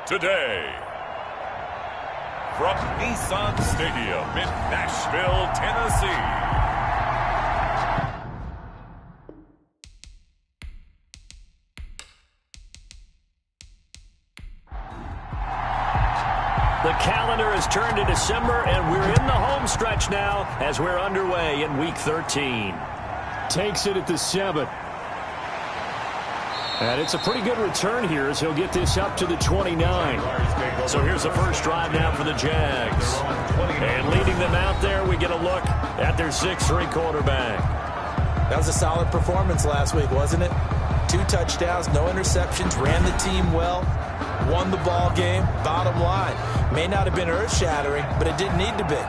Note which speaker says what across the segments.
Speaker 1: today. From Nissan Stadium in Nashville, Tennessee.
Speaker 2: The calendar has turned to December, and we're in the home stretch now as we're underway in Week 13.
Speaker 3: Takes it at the 7. And it's a pretty good return here as he'll get this up to the 29.
Speaker 2: So here's the first drive now for the Jags. And leading them out there, we get a look at their 6'3" quarterback.
Speaker 4: That was a solid performance last week, wasn't it? 2 touchdowns, no interceptions, ran the team well, won the ball game. Bottom line, may not have been earth-shattering, but it didn't need to be.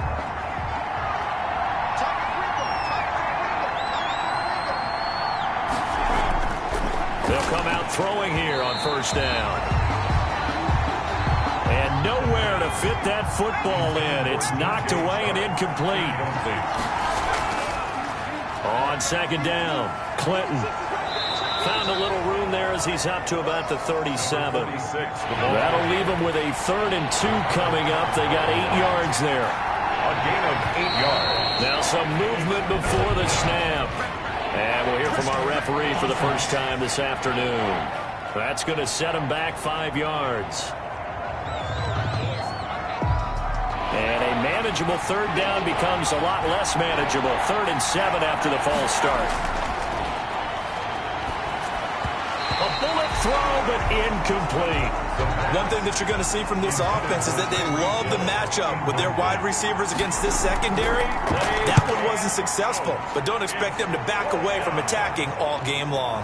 Speaker 2: They'll come out throwing here on first down. And nowhere to fit that football in. It's knocked away and incomplete. On second down, Clinton found a little room there as he's up to about the 37. That'll leave him with a 3rd and 2 coming up. They got 8 yards there.
Speaker 1: A gain of 8 yards.
Speaker 2: Now some movement before the snap. And we'll hear from our referee for the first time this afternoon. That's going to set him back 5 yards. And a manageable 3rd down becomes a lot less manageable. 3rd and 7 after the false start. A bullet throw, but incomplete.
Speaker 4: One thing that you're going to see from this offense is that they love the matchup with their wide receivers against this secondary. That one wasn't successful, but don't expect them to back away from attacking all game long.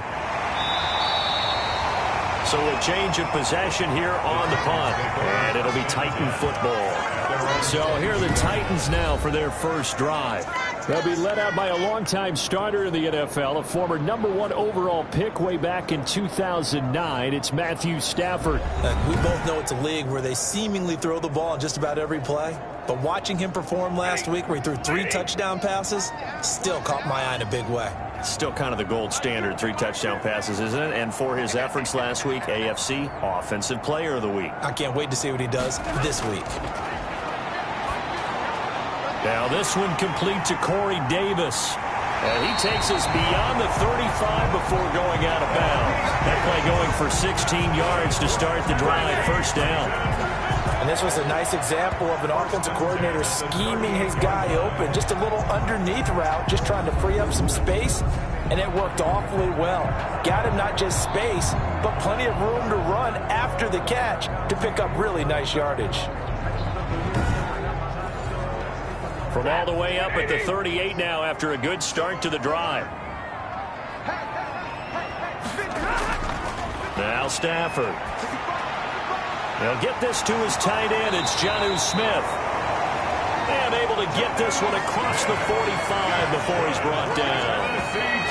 Speaker 2: So a change of possession here on the punt, and it'll be Titan football. So here are the Titans now for their first drive.
Speaker 3: They'll be led out by a longtime starter in the NFL, a former #1 overall pick way back in 2009. It's Matthew Stafford.
Speaker 4: We both know it's a league where they seemingly throw the ball in just about every play. But watching him perform last week where he threw 3 touchdown passes still caught my eye in a big way.
Speaker 2: Still kind of the gold standard, 3 touchdown passes, isn't it? And for his efforts last week, AFC Offensive Player of the Week.
Speaker 4: I can't wait to see what he does this week.
Speaker 2: Now this one complete to Corey Davis. And he takes us beyond the 35 before going out of bounds. That play going for 16 yards to start the drive, first down.
Speaker 4: And this was a nice example of an offensive coordinator scheming his guy open. Just a little underneath route, just trying to free up some space. And it worked awfully well. Got him not just space, but plenty of room to run after the catch to pick up really nice yardage.
Speaker 2: From all the way up at the 38 now after a good start to the drive. Now Stafford. They'll get this to his tight end. It's Jonnu Smith. And able to get this one across the 45 before he's brought down.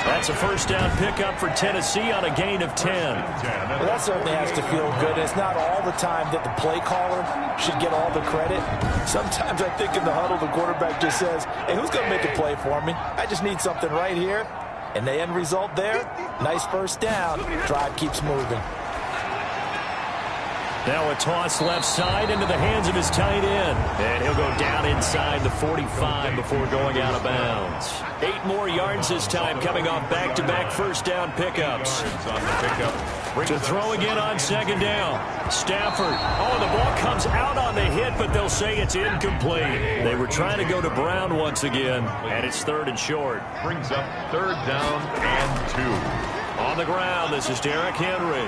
Speaker 2: That's a first down pickup for Tennessee on a gain of 10.
Speaker 4: Well, that certainly has to feel good. It's not all the time that the play caller should get all the credit. Sometimes I think in the huddle, the quarterback just says, hey, who's going to make a play for me? I just need something right here. And the end result there, nice first down. Drive keeps moving.
Speaker 2: Now a toss left side into the hands of his tight end. And he'll go down inside the 45 before going out of bounds. 8 more yards this time coming off back-to-back first down pickups. To throw again on second down. Stafford. Oh, the ball comes out on the hit, but they'll say it's incomplete. They were trying to go to Brown once again, and it's 3rd and short.
Speaker 1: Brings up 3rd down and 2.
Speaker 2: On the ground, this is Derrick Henry.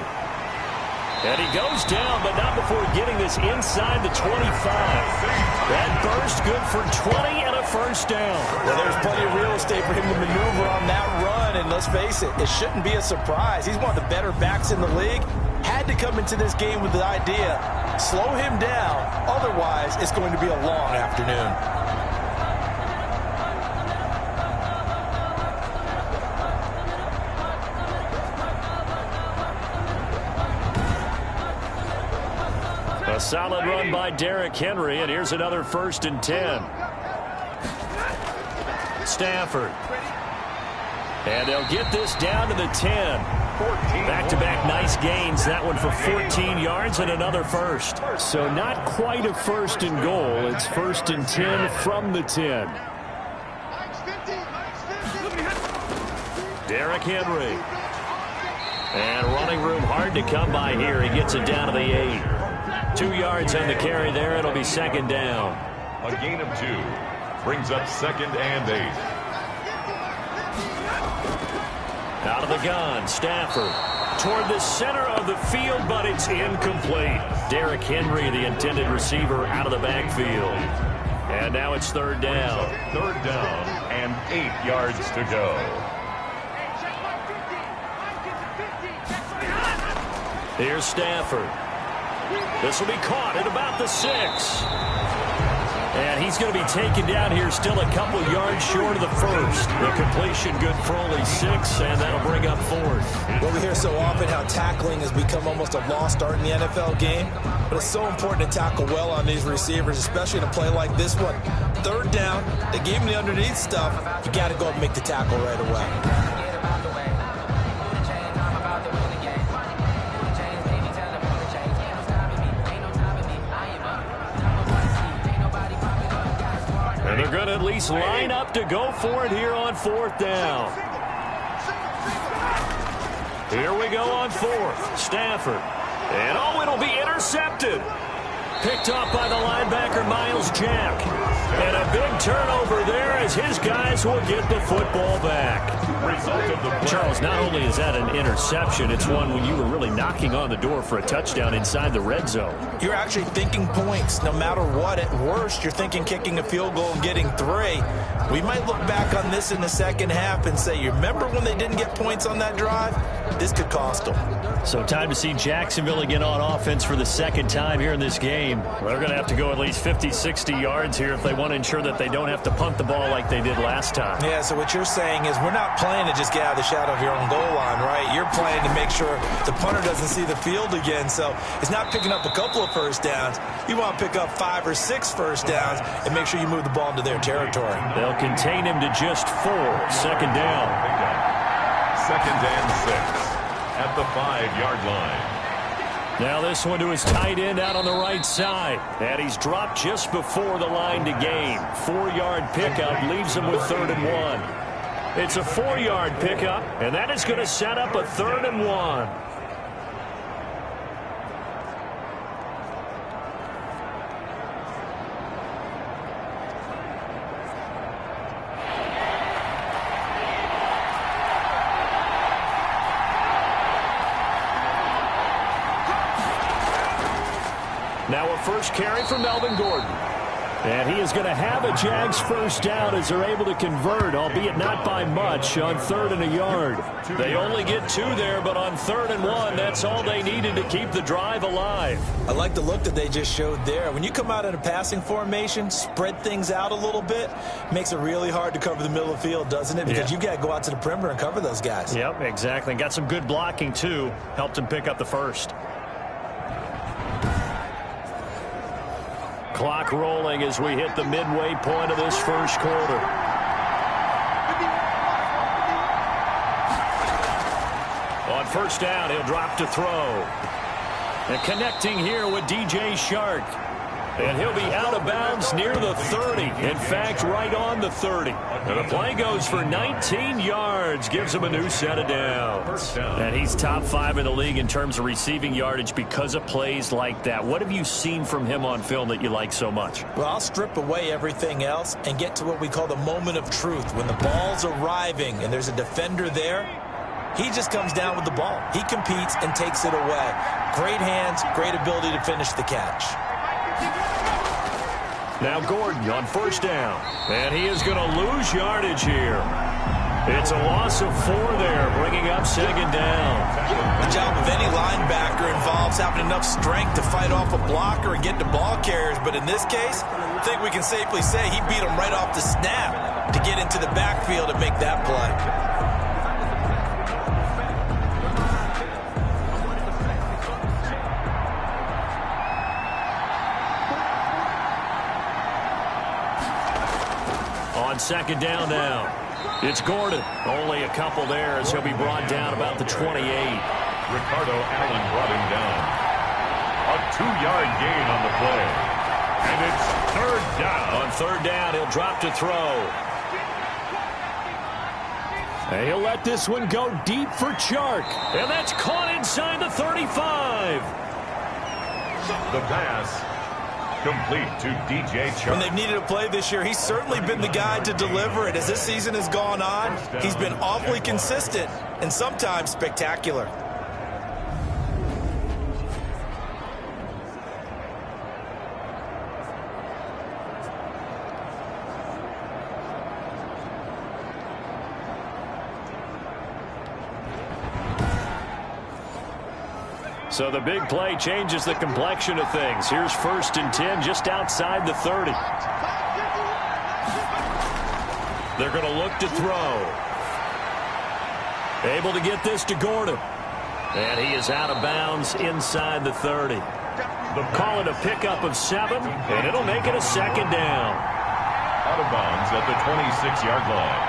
Speaker 2: And he goes down, but not before getting this inside the 25. That burst good for 20 and a first down.
Speaker 4: Well, there's plenty of real estate for him to maneuver on that run. And let's face it, it shouldn't be a surprise. He's one of the better backs in the league. Had to come into this game with the idea, slow him down. Otherwise, it's going to be a long afternoon.
Speaker 2: A solid run by Derrick Henry, and here's another 1st and 10. Stafford. And they'll get this down to the 10. Back-to-back nice gains. That one for 14 yards and another first.
Speaker 3: So not quite a first and goal. It's 1st and 10 from the 10.
Speaker 2: Derrick Henry. And running room hard to come by here. He gets it down to the 8. 2 yards on the carry there. It'll be 2nd down.
Speaker 1: A gain of 2 brings up 2nd and 8.
Speaker 2: Out of the gun, Stafford toward the center of the field, but it's incomplete. Derrick Henry, the intended receiver, out of the backfield. And now it's 3rd down.
Speaker 1: 3rd down and 8 yards to go.
Speaker 2: Here's Stafford. This will be caught at about the 6. And he's going to be taken down here still a couple yards short of the 1st. The completion good for only 6, and that'll bring up 4th.
Speaker 4: Well, we hear so often how tackling has become almost a lost art in the NFL game. But it's so important to tackle well on these receivers, especially in a play like this one. 3rd down, they gave him the underneath stuff. You got to go and make the tackle right away.
Speaker 2: And they're going to at least line up to go for it here on 4th down. Here we go on 4th. Stafford. And it'll be intercepted. Picked off by the linebacker, Miles Jack. And a big turnover there as his guys will get the football back. Charles, not only is that an interception, it's one when you were really knocking on the door for a touchdown inside the red zone.
Speaker 4: You're actually thinking points no matter what. At worst, you're thinking kicking a field goal and getting 3. We might look back on this in the 2nd half and say, you remember when they didn't get points on that drive? This could cost them.
Speaker 2: So time to see Jacksonville again on offense for the 2nd time here in this game. They're going to have to go at least 50, 60 yards here if they want to ensure that they don't have to punt the ball like they did last time.
Speaker 4: Yeah, so what you're saying is we're not playing to just get out of the shadow of your own goal line, right? You're playing to make sure the punter doesn't see the field again. So it's not picking up a couple of first downs. You want to pick up 5 or 6 first downs and make sure you move the ball into their territory.
Speaker 2: They'll contain him to just 4. 2nd down.
Speaker 1: 2nd and 6 at the 5-yard line.
Speaker 2: Now this one to his tight end out on the right side. And he's dropped just before the line to gain. 4-yard pickup leaves him with 3rd and 1. It's a 4-yard pickup, and that is going to set up a 3rd and 1. Now a first carry for Melvin Gordon. And he is going to have a Jags first down as they're able to convert, albeit not by much, on 3rd and a yard. They only get 2 there, but on 3rd and 1, that's all they needed to keep the drive alive.
Speaker 4: I like the look that they just showed there. When you come out in a passing formation, spread things out a little bit, makes it really hard to cover the middle of the field, doesn't it? Because you got to go out to the perimeter and cover those guys.
Speaker 2: Yep, exactly. Got some good blocking, too. Helped him pick up the first. Clock rolling as we hit the midway point of this first quarter. On first down, he'll drop to throw. And connecting here with DJ Shark. And he'll be out of bounds near the 30. In fact, right on the 30. And the play goes for 19 yards. Gives him a new set of downs. And he's top 5 in the league in terms of receiving yardage because of plays like that. What have you seen from him on film that you like so much?
Speaker 4: Well, I'll strip away everything else and get to what we call the moment of truth. When the ball's arriving and there's a defender there, he just comes down with the ball. He competes and takes it away. Great hands, great ability to finish the catch.
Speaker 2: Now Gordon on first down. And he is going to lose yardage here. It's a loss of 4 there, bringing up 2nd down.
Speaker 4: The job of any linebacker involves having enough strength to fight off a blocker and get to ball carriers. But in this case, I think we can safely say he beat him right off the snap to get into the backfield and make that play.
Speaker 2: On 2nd down now. It's Gordon. Only a couple there as he'll be brought down about the 28.
Speaker 1: Ricardo Allen brought him down. A 2-yard gain on the play. And it's third down.
Speaker 2: On third down, he'll drop to throw.
Speaker 3: And he'll let this one go deep for Chark.
Speaker 2: And that's caught inside the 35.
Speaker 1: The pass complete to DJ Chark.
Speaker 4: When they've needed a play this year, he's certainly been the guy to deliver it. As this season has gone on, he's been awfully consistent and sometimes spectacular.
Speaker 3: So the big play changes the complexion of things. Here's 1st and 10 just outside the 30. They're going to look to throw. Able to get this to Gordon. And he is out of bounds inside the 30. They'll call it a pickup of 7, and it'll make it a 2nd down.
Speaker 1: Out of bounds at the 26-yard line.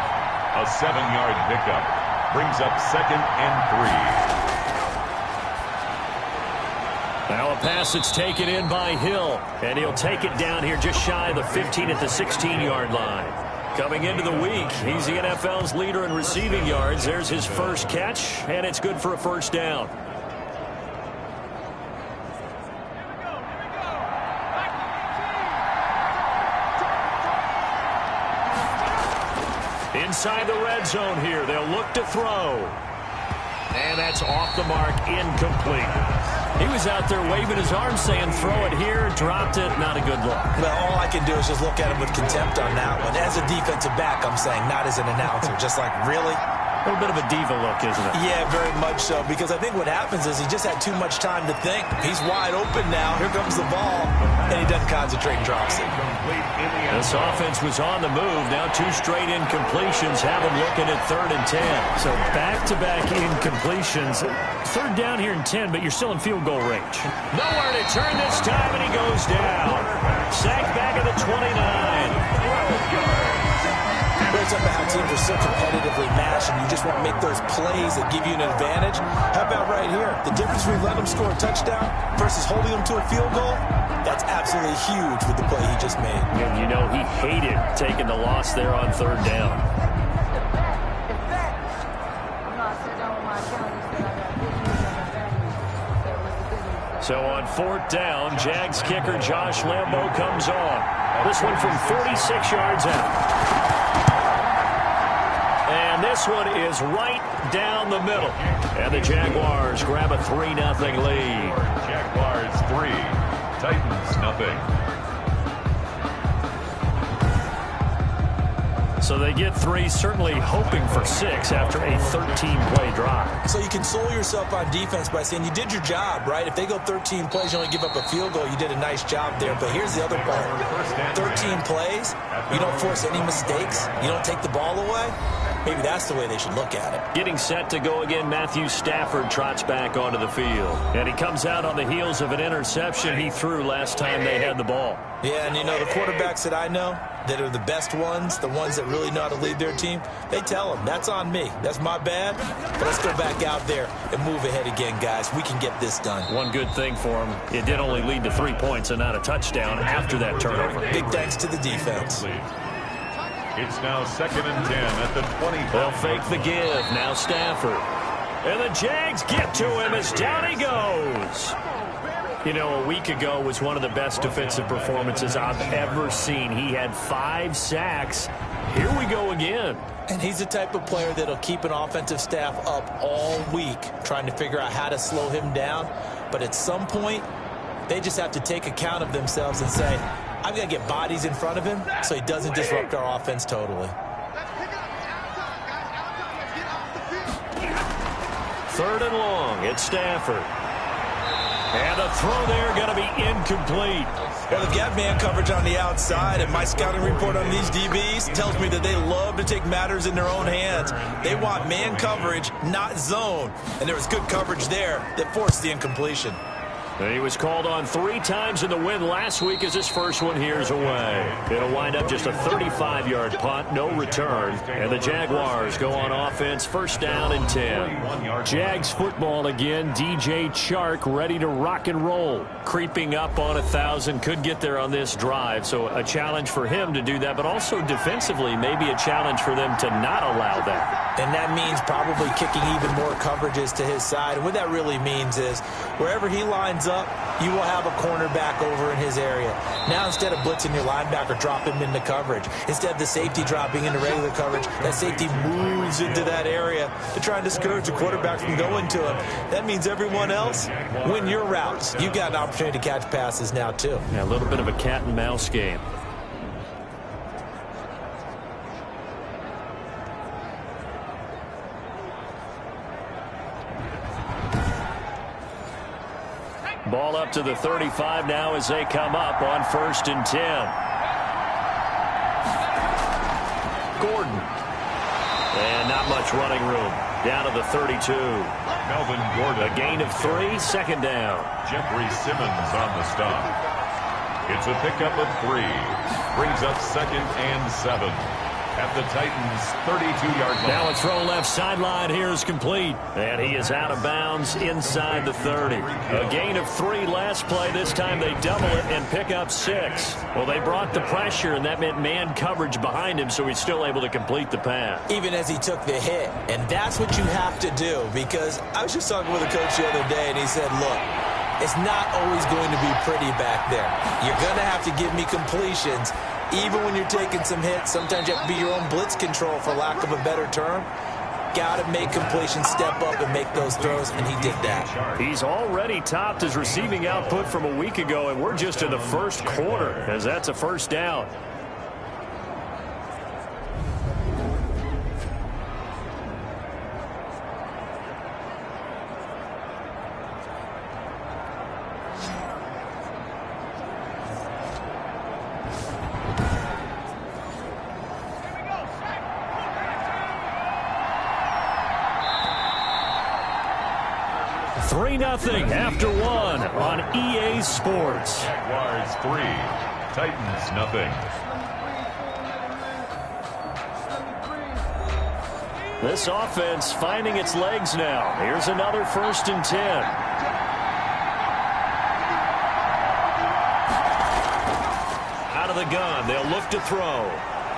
Speaker 1: A 7-yard pickup brings up 2nd and 3.
Speaker 3: Now a pass that's taken in by Hill, and he'll take it down here just shy of the 15 at the 16-yard line. Coming into the week, he's the NFL's leader in receiving yards. There's his first catch, and it's good for a 1st down. Inside the red zone here, they'll look to throw. And that's off the mark, incomplete. He was out there waving his arms saying, throw it here, dropped it, not a good look.
Speaker 4: Well, all I can do is just look at him with contempt on that one. As a defensive back, I'm saying, not as an announcer. Just like, really?
Speaker 3: A little bit of a diva look, isn't it?
Speaker 4: Yeah, very much so, because I think what happens is he just had too much time to think. He's wide open now. Here comes the ball, and he doesn't concentrate and drops it.
Speaker 3: This offense was on the move. Now 2 straight incompletions have him looking at 3rd and 10. So back-to-back incompletions. 3rd down here in 10, but you're still in field goal range. Nowhere to turn this time, and he goes down. Sacked back at the 29.
Speaker 4: It's up how teams are so competitively matched, and you just want to make those plays that give you an advantage. How about right here? The difference between letting them score a touchdown versus holding them to a field goal, that's absolutely huge with the play he just made.
Speaker 3: And you know he hated taking the loss there on 3rd down. So on 4th down, Jags kicker Josh Lambo comes on. This one from 46 yards out. And this one is right down the middle. And the Jaguars grab a 3-0 lead.
Speaker 1: Jaguars 3, Titans nothing.
Speaker 3: So they get 3, certainly hoping for 6 after a 13-play drive.
Speaker 4: So you console yourself on defense by saying you did your job, right? If they go 13 plays, you only give up a field goal, you did a nice job there. But here's the other part. 13 plays, you don't force any mistakes, you don't take the ball away. Maybe that's the way they should look at it.
Speaker 3: Getting set to go again, Matthew Stafford trots back onto the field. And he comes out on the heels of an interception he threw last time they had the ball.
Speaker 4: Yeah, and you know, the quarterbacks that I know that are the best ones, the ones that really know how to lead their team, they tell them, that's on me. That's my bad. But let's go back out there and move ahead again, guys. We can get this done.
Speaker 3: One good thing for him, it did only lead to 3 points and not a touchdown after that turnover.
Speaker 4: Big thanks to the defense.
Speaker 1: It's now 2nd and 10 at the 20.
Speaker 3: They'll fake the give. Now Stafford. And the Jags get to him as down he goes. You know, a week ago was one of the best defensive performances I've ever seen. He had 5 sacks. Here we go again.
Speaker 4: And he's the type of player that'll keep an offensive staff up all week trying to figure out how to slow him down. But at some point, they just have to take account of themselves and say, I've got to get bodies in front of him so he doesn't disrupt our offense totally.
Speaker 3: 3rd and long. It's Stafford. And the throw there going to be incomplete.
Speaker 4: Well, they've got man coverage on the outside, and my scouting report on these DBs tells me that they love to take matters in their own hands. They want man coverage, not zone. And there was good coverage there that forced the incompletion.
Speaker 2: And he was called on 3 times in the win last week as his first one here's away. It'll wind up just a 35-yard punt, no return. And the Jaguars go on offense, first down and 10.
Speaker 3: Jags football again. DJ Chark ready to rock and roll.
Speaker 2: Creeping up on 1,000, could get there on this drive. So a challenge for him to do that, but also defensively maybe a challenge for them to not allow that.
Speaker 4: And that means probably kicking even more coverages to his side. And what that really means is wherever he lines up, you will have a cornerback over in his area. Now instead of blitzing your linebacker, drop him into coverage. Instead of the safety dropping into regular coverage, that safety moves into that area to try and discourage the quarterback from going to him. That means everyone else, win your routes. You've got an opportunity to catch passes now too.
Speaker 2: Yeah, a little bit of a cat and mouse game. Ball up to the 35 now as they come up on 1st and 10. Gordon. And not much running room. Down to the 32.
Speaker 1: Melvin Gordon.
Speaker 2: A gain of 3, second down.
Speaker 1: Jeffrey Simmons on the stop. It's a pickup of 3. Brings up 2nd and 7. At the Titans' 32-yard line.
Speaker 3: Now a throw left sideline here is complete.
Speaker 2: And he is out of bounds inside the 30. A gain of 3 last play. This time they double it and pick up 6. Well, they brought the pressure, and that meant man coverage behind him, so he's still able to complete the pass.
Speaker 4: Even as he took the hit. And that's what you have to do, because I was just talking with a coach the other day, and he said, look, it's not always going to be pretty back there. You're going to have to give me completions. Even when you're taking some hits, sometimes you have to be your own blitz control, for lack of a better term. Got to make completions, step up and make those throws, and he did that.
Speaker 2: He's already topped his receiving output from a week ago, and we're just in the first quarter, as that's a first down.
Speaker 3: Nothing after 1 on EA Sports.
Speaker 1: Jaguars 3, Titans nothing.
Speaker 2: This offense finding its legs now. Here's another 1st and 10. Out of the gun, they'll look to throw.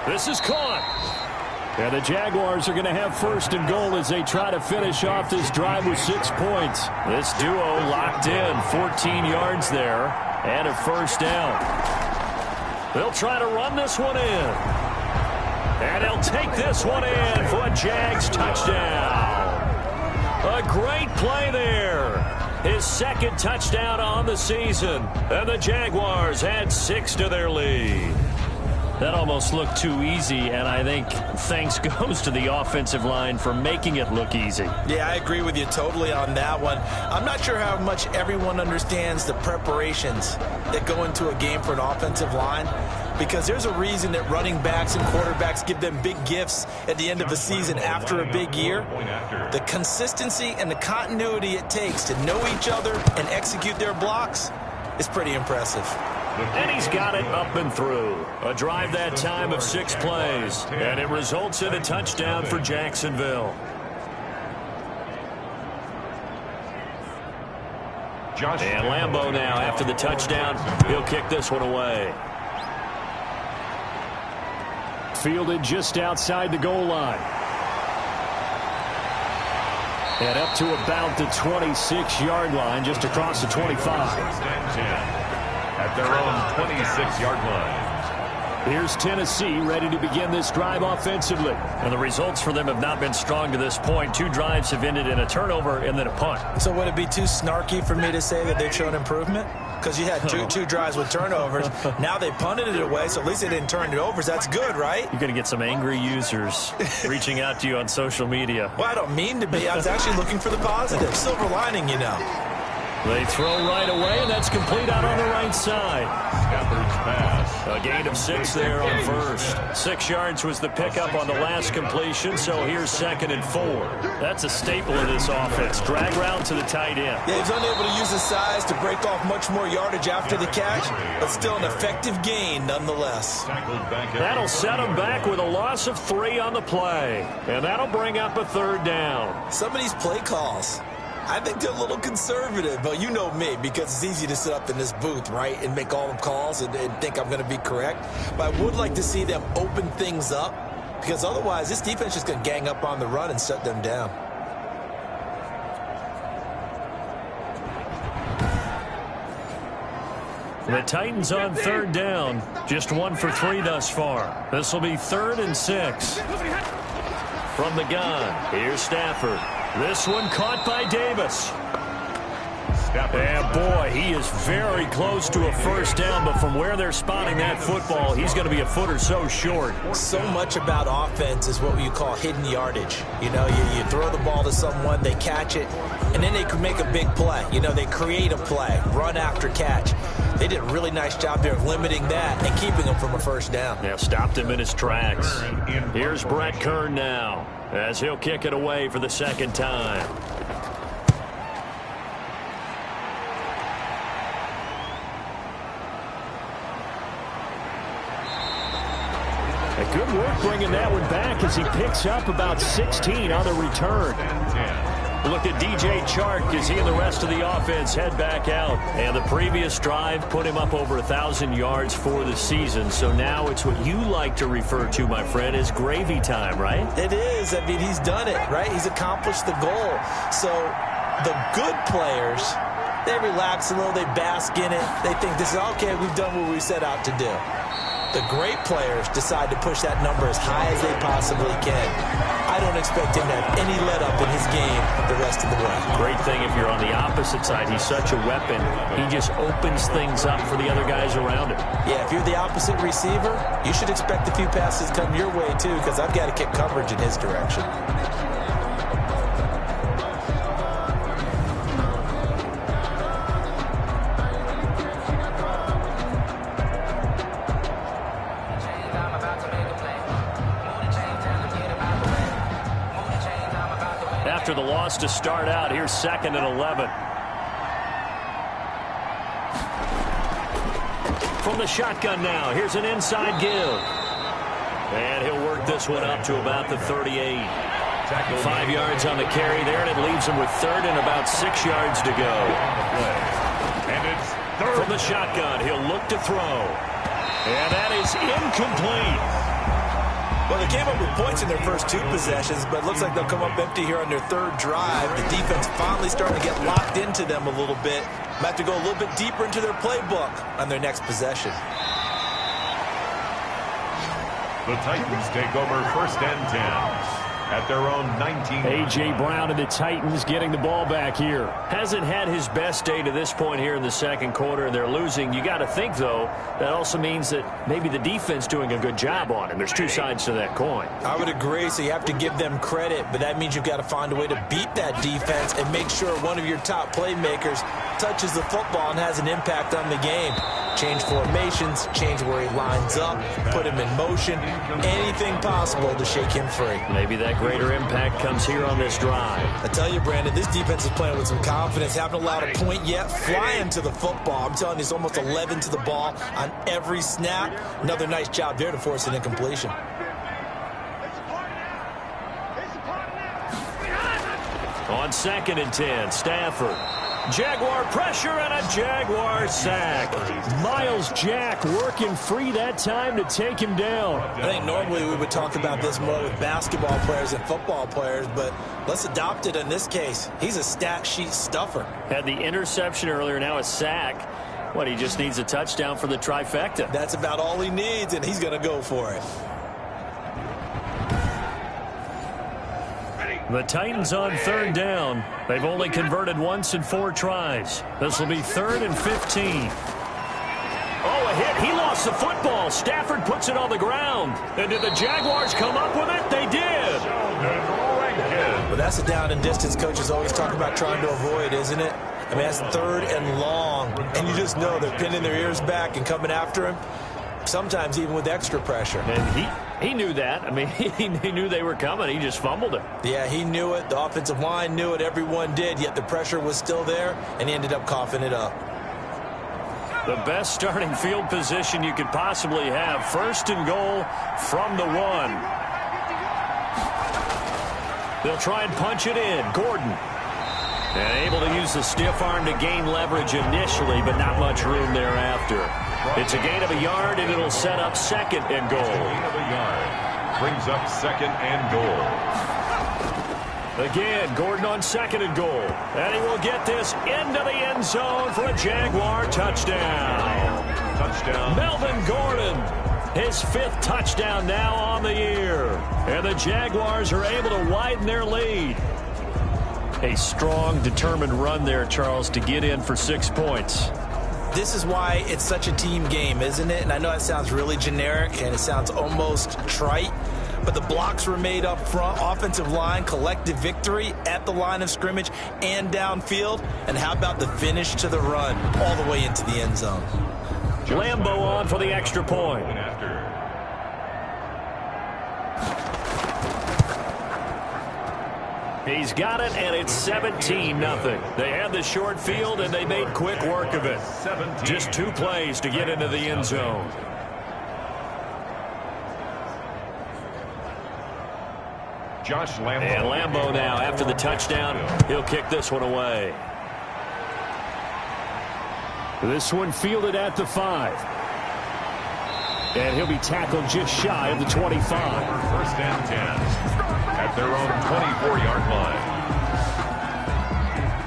Speaker 2: This is caught.
Speaker 3: And the Jaguars are going to have 1st and goal as they try to finish off this drive with 6 points.
Speaker 2: This duo locked in, 14 yards there, and a first down. They'll try to run this one in. And he'll take this one in for a Jags touchdown. A great play there. His 2nd touchdown on the season. And the Jaguars add 6 to their lead.
Speaker 3: That almost looked too easy, and I think thanks goes to the offensive line for making it look easy.
Speaker 4: Yeah, I agree with you totally on that one. I'm not sure how much everyone understands the preparations that go into a game for an offensive line, because there's a reason that running backs and quarterbacks give them big gifts at the end of the season after a big year. The consistency and the continuity it takes to know each other and execute their blocks is pretty impressive.
Speaker 2: And he's got it up and through. A drive that time of 6 plays. And it results in a touchdown for Jacksonville. And Lambeau now, after the touchdown, he'll kick this one away.
Speaker 3: Fielded just outside the goal line. And up to about the 26-yard line, just across the 25.
Speaker 1: At their own 26-yard line.
Speaker 3: Here's Tennessee ready to begin this drive offensively.
Speaker 2: And the results for them have not been strong to this point. 2 drives have ended in a turnover and then a punt.
Speaker 4: So would it be too snarky for me to say that they've shown improvement? Because you had two drives with turnovers. Now they punted it away, so at least they didn't turn it over. So that's good, right?
Speaker 2: You're going to get some angry users reaching out to you on social media.
Speaker 4: Well, I don't mean to be. I was actually looking for the positive. Silver lining, you know.
Speaker 3: They throw right away, and that's complete out on the right side.
Speaker 1: Stafford's pass.
Speaker 2: A gain of 6 there on first. 6 yards was the pickup on the last completion, so here's 2nd and 4.
Speaker 3: That's a staple of this offense. Drag route to the tight end.
Speaker 4: Yeah, he's unable to use his size to break off much more yardage after the catch, but still an effective gain nonetheless.
Speaker 2: That'll set him back with a loss of 3 on the play. And that'll bring up a 3rd down.
Speaker 4: Some of these play calls, I think they're a little conservative, but you know me, because it's easy to sit up in this booth, right, and make all the calls and think I'm going to be correct. But I would like to see them open things up, because otherwise this defense is going to gang up on the run and shut them down.
Speaker 3: The Titans on 3rd down. Just 1 for 3 thus far. This will be 3rd and 6.
Speaker 2: From the gun, here's Stafford.
Speaker 3: This one caught by Davis.
Speaker 1: Stafford.
Speaker 3: And boy, he is very close to a 1st down, but from where they're spotting that football, he's going to be a foot or so short.
Speaker 4: So much about offense is what you call hidden yardage. You know, you throw the ball to someone, they catch it, and then they can make a big play. You know, they create a play, run after catch. They did a really nice job there of limiting that and keeping him from a 1st down.
Speaker 2: Yeah, stopped him in his tracks. Here's Brett Kern now, as he'll kick it away for the 2nd time.
Speaker 3: Good work bringing that one back as he picks up about 16 on the return.
Speaker 2: Look at DJ Chark as he and the rest of the offense head back out. And the previous drive put him up over 1,000 yards for the season. So now it's what you like to refer to, my friend, as gravy time, right?
Speaker 4: It is. I mean, he's done it, right? He's accomplished the goal. So the good players, they relax a little, they bask in it. They think this is, okay, we've done what we set out to do. The great players decide to push that number as high as they possibly can. I don't expect him to have any let-up in his game the rest of the way.
Speaker 2: Great thing if you're on the opposite side. He's such a weapon. He just opens things up for the other guys around him.
Speaker 4: Yeah, if you're the opposite receiver, you should expect a few passes come your way too, because I've got to kick coverage in his direction.
Speaker 2: After the loss to start out, here's 2nd and 11. From the shotgun now, here's an inside give. And he'll work this one up to about the 38. 5 yards on the carry there, and it leaves him with 3rd and about 6 yards to go.
Speaker 1: And it's 3rd.
Speaker 2: From the shotgun, he'll look to throw. And that is incomplete.
Speaker 4: Well, they came up with points in their first 2 possessions, but it looks like they'll come up empty here on their 3rd drive. The defense finally starting to get locked into them a little bit. Might have to go a little bit deeper into their playbook on their next possession.
Speaker 1: The Titans take over 1st and 10 at their own 19.
Speaker 3: A.J. Brown and the Titans getting the ball back here.
Speaker 2: Hasn't had his best day to this point here in the 2nd quarter, and they're losing. You got to think, though, that also means that maybe the defense doing a good job on him. There's 2 sides to that coin.
Speaker 4: I would agree, so you have to give them credit, but that means you've got to find a way to beat that defense and make sure one of your top playmakers touches the football and has an impact on the game. Change formations, change where he lines up, put him in motion, anything possible to shake him free.
Speaker 2: Maybe that greater impact comes here on this drive.
Speaker 4: I tell you, Brandon, this defense is playing with some confidence. Haven't allowed a point yet. Flying to the football. I'm telling you, it's almost 11 to the ball on every snap. Another nice job there to force an incompletion.
Speaker 2: On 2nd and 10, Stafford. Jaguar pressure and a Jaguar sack.
Speaker 3: Miles Jack working free that time to take him down.
Speaker 4: I think normally we would talk about this more with basketball players and football players, but let's adopt it in this case. He's a stat sheet stuffer.
Speaker 2: Had the interception earlier, now a sack. What, he just needs a touchdown for the trifecta.
Speaker 4: That's about all he needs, and he's going to go for it.
Speaker 3: The Titans on 3rd down. They've only converted once in 4 tries. This will be 3rd and 15.
Speaker 2: Oh, a hit. He lost the football. Stafford puts it on the ground. And did the Jaguars come up with it? They did.
Speaker 4: Well, that's a down and distance coaches always talk about trying to avoid, isn't it? I mean, that's 3rd and long, and you just know they're pinning their ears back and coming after him, sometimes even with extra pressure.
Speaker 2: And he knew that. I mean, he knew they were coming. He just fumbled it.
Speaker 4: Yeah, he knew it. The offensive line knew it. Everyone did, yet the pressure was still there, and he ended up coughing it up.
Speaker 2: The best starting field position you could possibly have. 1st and goal from the 1. They'll try and punch it in. Gordon. And able to use the stiff arm to gain leverage initially, but not much room thereafter. It's a gain of a yard, and it'll set up 2nd and goal.
Speaker 1: Gain of a yard. Brings up 2nd and goal.
Speaker 2: Again, Gordon on 2nd and goal. And he will get this into the end zone for a Jaguar touchdown.
Speaker 1: Touchdown.
Speaker 2: Melvin Gordon, his 5th touchdown now on the year. And the Jaguars are able to widen their lead. A strong, determined run there, Charles, to get in for 6 points.
Speaker 4: This is why it's such a team game, isn't it? And I know that sounds really generic, and it sounds almost trite. But the blocks were made up front, offensive line, collective victory at the line of scrimmage and downfield. And how about the finish to the run all the way into the end zone?
Speaker 2: Lambo on for the extra point. He's got it, and it's 17-0. They had the short field, and they made quick work of it. Just 2 plays to get into the end zone.
Speaker 1: Josh Lambo.
Speaker 2: And Lambo now, after the touchdown, he'll kick this one away. This one fielded at the 5. And he'll be tackled just shy of the 25.
Speaker 1: 1st and 10 at their own 24-yard line.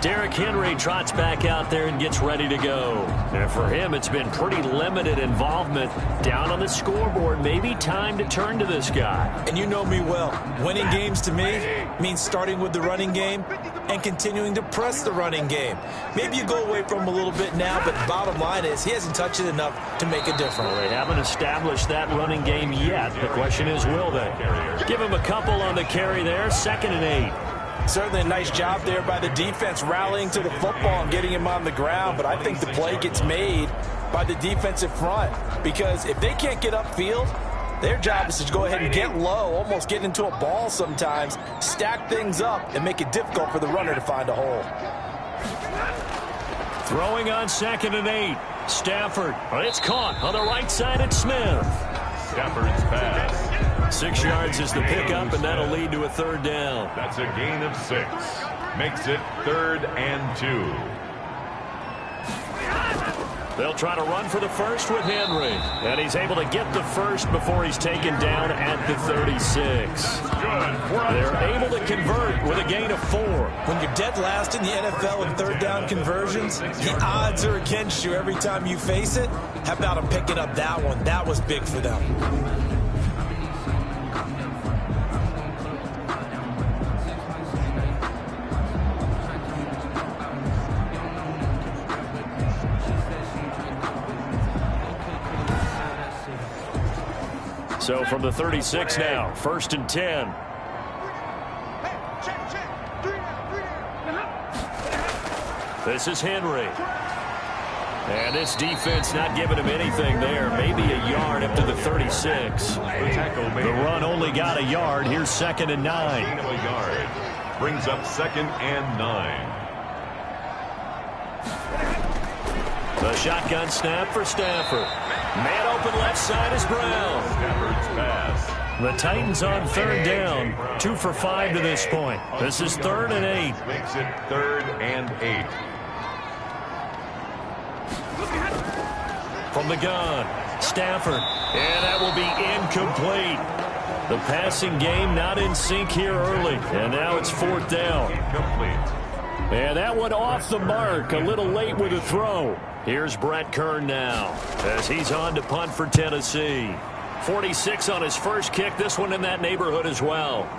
Speaker 2: Derrick Henry trots back out there and gets ready to go. And for him, it's been pretty limited involvement down on the scoreboard. Maybe time to turn to this guy.
Speaker 4: And you know me well. Winning games to me means starting with the running game and continuing to press the running game. Maybe you go away from him a little bit now, but the bottom line is he hasn't touched it enough to make a difference.
Speaker 2: Well, they haven't established that running game yet. The question is, will they? Give him a couple on the carry there. 2nd and 8.
Speaker 4: Certainly a nice job there by the defense rallying to the football and getting him on the ground, but I think the play gets made by the defensive front because if they can't get upfield, their job is to go ahead and get low, almost get into a ball sometimes, stack things up, and make it difficult for the runner to find a hole.
Speaker 2: Throwing on 2nd and 8. Stafford. It's caught on the right side at Smith.
Speaker 1: Stafford's pass.
Speaker 2: 6 yards is the pickup, and that'll lead to a 3rd down.
Speaker 1: That's a gain of 6. Makes it 3rd and 2.
Speaker 2: They'll try to run for the 1st with Henry. And he's able to get the 1st before he's taken down at the 36. They're able to convert with a gain of 4.
Speaker 4: When you're dead last in the NFL in 3rd down conversions, the odds are against you every time you face it. How about him picking up that one? That was big for them.
Speaker 2: So from the 36 now, 1st and 10. This is Henry. And this defense not giving him anything there. Maybe a yard up to the 36. The run only got a yard. Here's 2nd and 9.
Speaker 1: Gain of a yard. Brings up 2nd and 9.
Speaker 2: The shotgun snap for Stafford. Man open left side is Brown.
Speaker 1: Stafford's pass.
Speaker 2: The Titans on 3rd down. 2 for 5 to this point. This is 3rd and 8.
Speaker 1: Makes it 3rd and 8.
Speaker 2: From the gun, Stafford. And that will be incomplete. The passing game not in sync here early. And now it's 4th down.
Speaker 1: Incomplete.
Speaker 2: And that one off the mark. A little late with a throw. Here's Brett Kern now as he's on to punt for Tennessee. 46 on his first kick. This one in that neighborhood as well.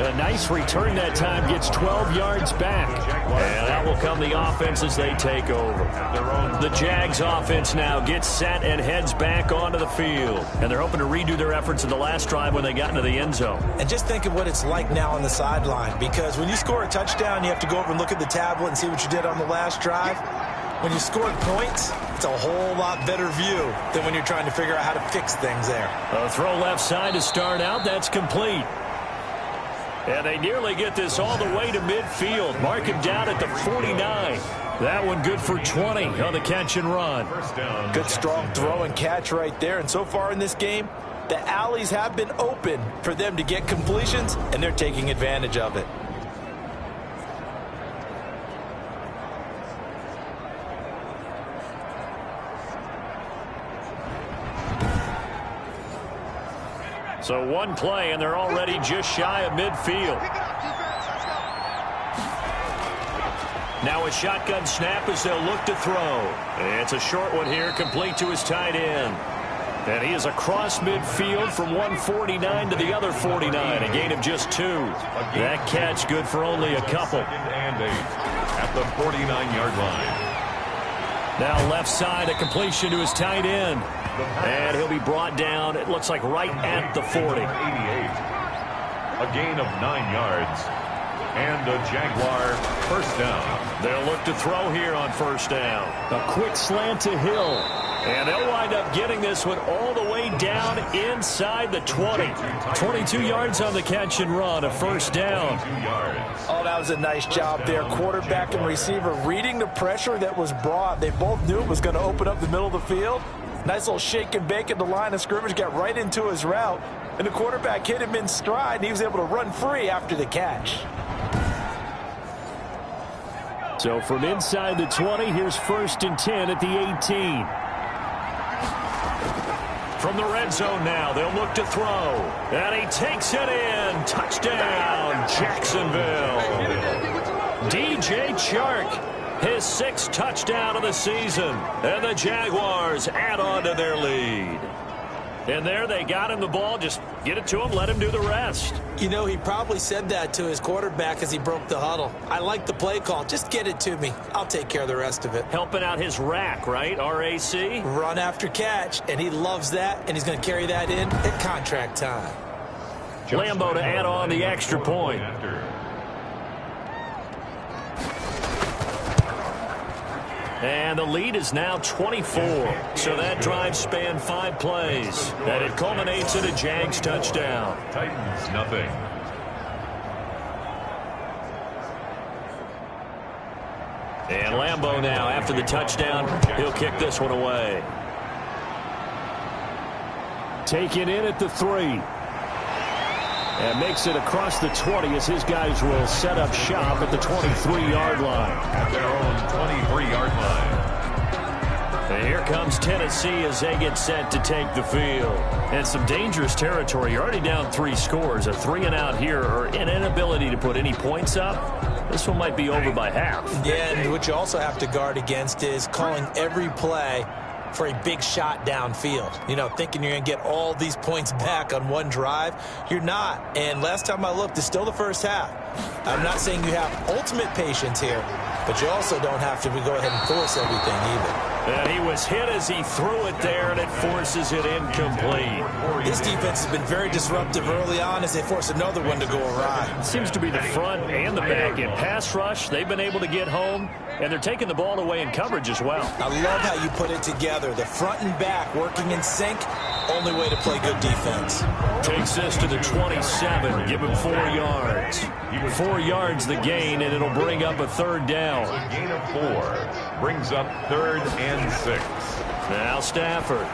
Speaker 3: A nice return that time, gets 12 yards back. And out will come the offense as they take over. The Jags offense now gets set and heads back onto the field. And they're hoping to redo their efforts in the last drive when they got into the end zone.
Speaker 4: And just think of what it's like now on the sideline, because when you score a touchdown, you have to go over and look at the tablet and see what you did on the last drive. When you scored points, it's a whole lot better view than when you're trying to figure out how to fix things there.
Speaker 3: A throw left side to start out. That's complete. And they nearly get this all the way to midfield. Mark him down at the 49. That one good for 20 on the catch and run.
Speaker 4: Good strong throw and catch right there. And so far in this game, the alleys have been open for them to get completions, and they're taking advantage of it.
Speaker 3: So one play, and they're already just shy of midfield. Now a shotgun snap as they'll look to throw. It's a short one here, complete to his tight end. And he is across midfield from 149 to the other 49, a gain of just 2. That catch good for only a couple.
Speaker 1: And 8 at the 49-yard line.
Speaker 3: Now left side, a completion to his tight end. And he'll be brought down, it looks like right at the 40.
Speaker 1: 88. A gain of 9 yards. And a Jaguar first down.
Speaker 3: They'll look to throw here on first down. A quick slant to Hill. And they'll wind up getting this one all the way down inside the 20. 22 yards on the catch and run, a first down.
Speaker 4: Oh, that was a nice job there. Quarterback and receiver reading the pressure that was brought. They both knew it was going to open up the middle of the field. Nice little shake and bake at the line of scrimmage, got right into his route. And the quarterback hit him in stride, and he was able to run free after the catch.
Speaker 3: So from inside the 20, here's 1st and 10 at the 18. From the red zone now, they'll look to throw. And he takes it in. Touchdown, Jacksonville. DJ Chark. His 6th touchdown of the season. And the Jaguars add on to their lead. And there they got him the ball. Just get it to him, let him do the rest.
Speaker 5: You know, he probably said that to his quarterback as he broke the huddle. I like the play call. Just get it to me. I'll take care of the rest of it.
Speaker 3: Helping out his rack, right? RAC?
Speaker 5: Run after catch, and he loves that, and he's going to carry that in at contract time.
Speaker 3: Lambo to add on the extra point. And the lead is now 24. So that drive spanned 5 plays. And it culminates in a Jags touchdown.
Speaker 1: Titans, nothing.
Speaker 3: And Lambo now, after the touchdown, he'll kick this one away. Taken in at the 3. And makes it across the 20 as his guys will set up shop at the 23-yard line.
Speaker 1: At their own 23-yard line.
Speaker 3: And here comes Tennessee as they get set to take the field. And some dangerous territory. You're already down 3 scores. A 3-and-out here, or an inability to put any points up. This one might be over by half.
Speaker 5: Yeah, and what you also have to guard against is calling every play for a big shot downfield. You know, thinking you're going to get all these points back on one drive. You're not. And last time I looked, it's still the first half. I'm not saying you have ultimate patience here, but you also don't have to go ahead and force everything either.
Speaker 3: And he was hit as he threw it there, and it forces it incomplete.
Speaker 5: This defense has been very disruptive early on as they force another one to go awry.
Speaker 3: It seems to be the front and the back end. Pass rush, they've been able to get home, and they're taking the ball away in coverage as well.
Speaker 5: I love how you put it together. The front and back working in sync. Only way to play good defense.
Speaker 3: Takes this to the 27. Give him 4 yards. 4 yards the gain, and it'll bring up a 3rd down.
Speaker 1: A gain of 4 brings up 3rd and 6.
Speaker 3: Now Stafford.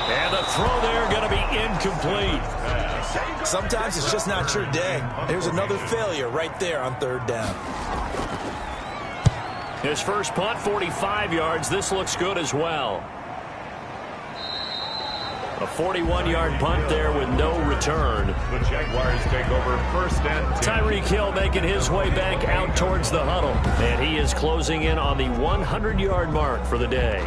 Speaker 3: And the throw there going to be incomplete.
Speaker 5: Sometimes it's just not your day. There's another failure right there on 3rd down.
Speaker 3: His first punt, 45 yards. This looks good as well. A 41-yard punt there with no return.
Speaker 1: The Jaguars take over 1st and 10.
Speaker 3: Tyreek Hill making his way back out towards the huddle. And he is closing in on the 100-yard mark for the day.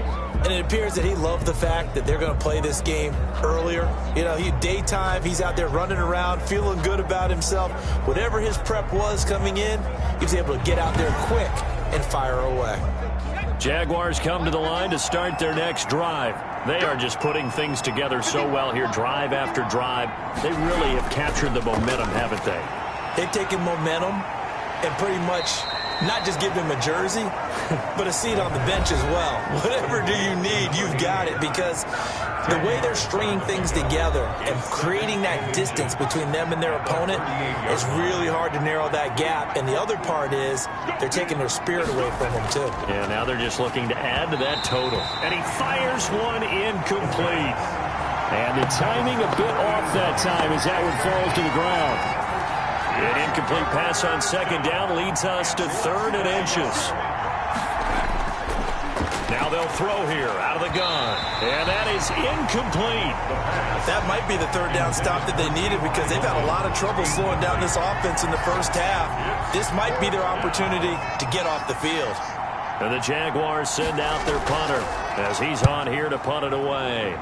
Speaker 5: And it appears that he loved the fact that they're going to play this game earlier. You know, daytime, he's out there running around, feeling good about himself. Whatever his prep was coming in, he was able to get out there quick and fire away.
Speaker 2: Jaguars come to the line to start their next drive. They are just putting things together so well here, drive after drive. They really have captured the momentum, haven't they?
Speaker 5: They've taken momentum and pretty much not just give him a jersey, but a seat on the bench as well. Whatever do you need, you've got it, because the way they're stringing things together and creating that distance between them and their opponent is really hard to narrow that gap. And the other part is they're taking their spirit away from them, too.
Speaker 2: Yeah, now they're just looking to add to that total. And he fires one incomplete. And the timing a bit off that time as that one falls to the ground. An incomplete pass on second down leads us to 3rd and inches. Now they'll throw here out of the gun. And that is incomplete.
Speaker 5: That might be the 3rd down stop that they needed, because they've had a lot of trouble slowing down this offense in the first half. This might be their opportunity to get off the field.
Speaker 2: And the Jaguars send out their punter as he's on here to punt it away.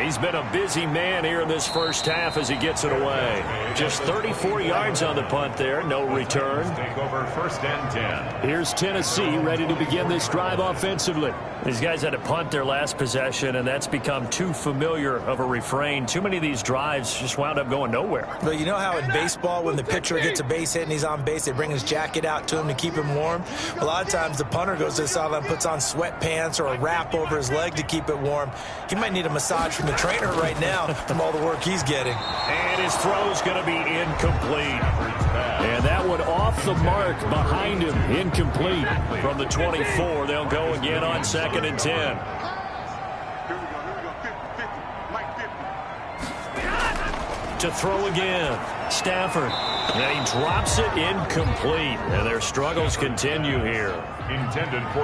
Speaker 2: He's been a busy man here in this first half as he gets it away. Just 34 yards on the punt there, no return.
Speaker 1: Take over 1st and 10.
Speaker 3: Here's Tennessee ready to begin this drive offensively.
Speaker 2: These guys had to punt their last possession, and that's become too familiar of a refrain. Too many of these drives just wound up going nowhere.
Speaker 5: But you know how in baseball, when the pitcher gets a base hit and he's on base, they bring his jacket out to him to keep him warm? A lot of times the punter goes to the sideline, puts on sweatpants or a wrap over his leg to keep it warm. He might need a massage from the trainer right now from all the work he's getting.
Speaker 2: And his throw's going to be incomplete. And that one off the mark behind him, incomplete. From the 24, they'll go again on 2nd and 10. To throw again, Stafford. And he drops it incomplete. And their struggles continue here.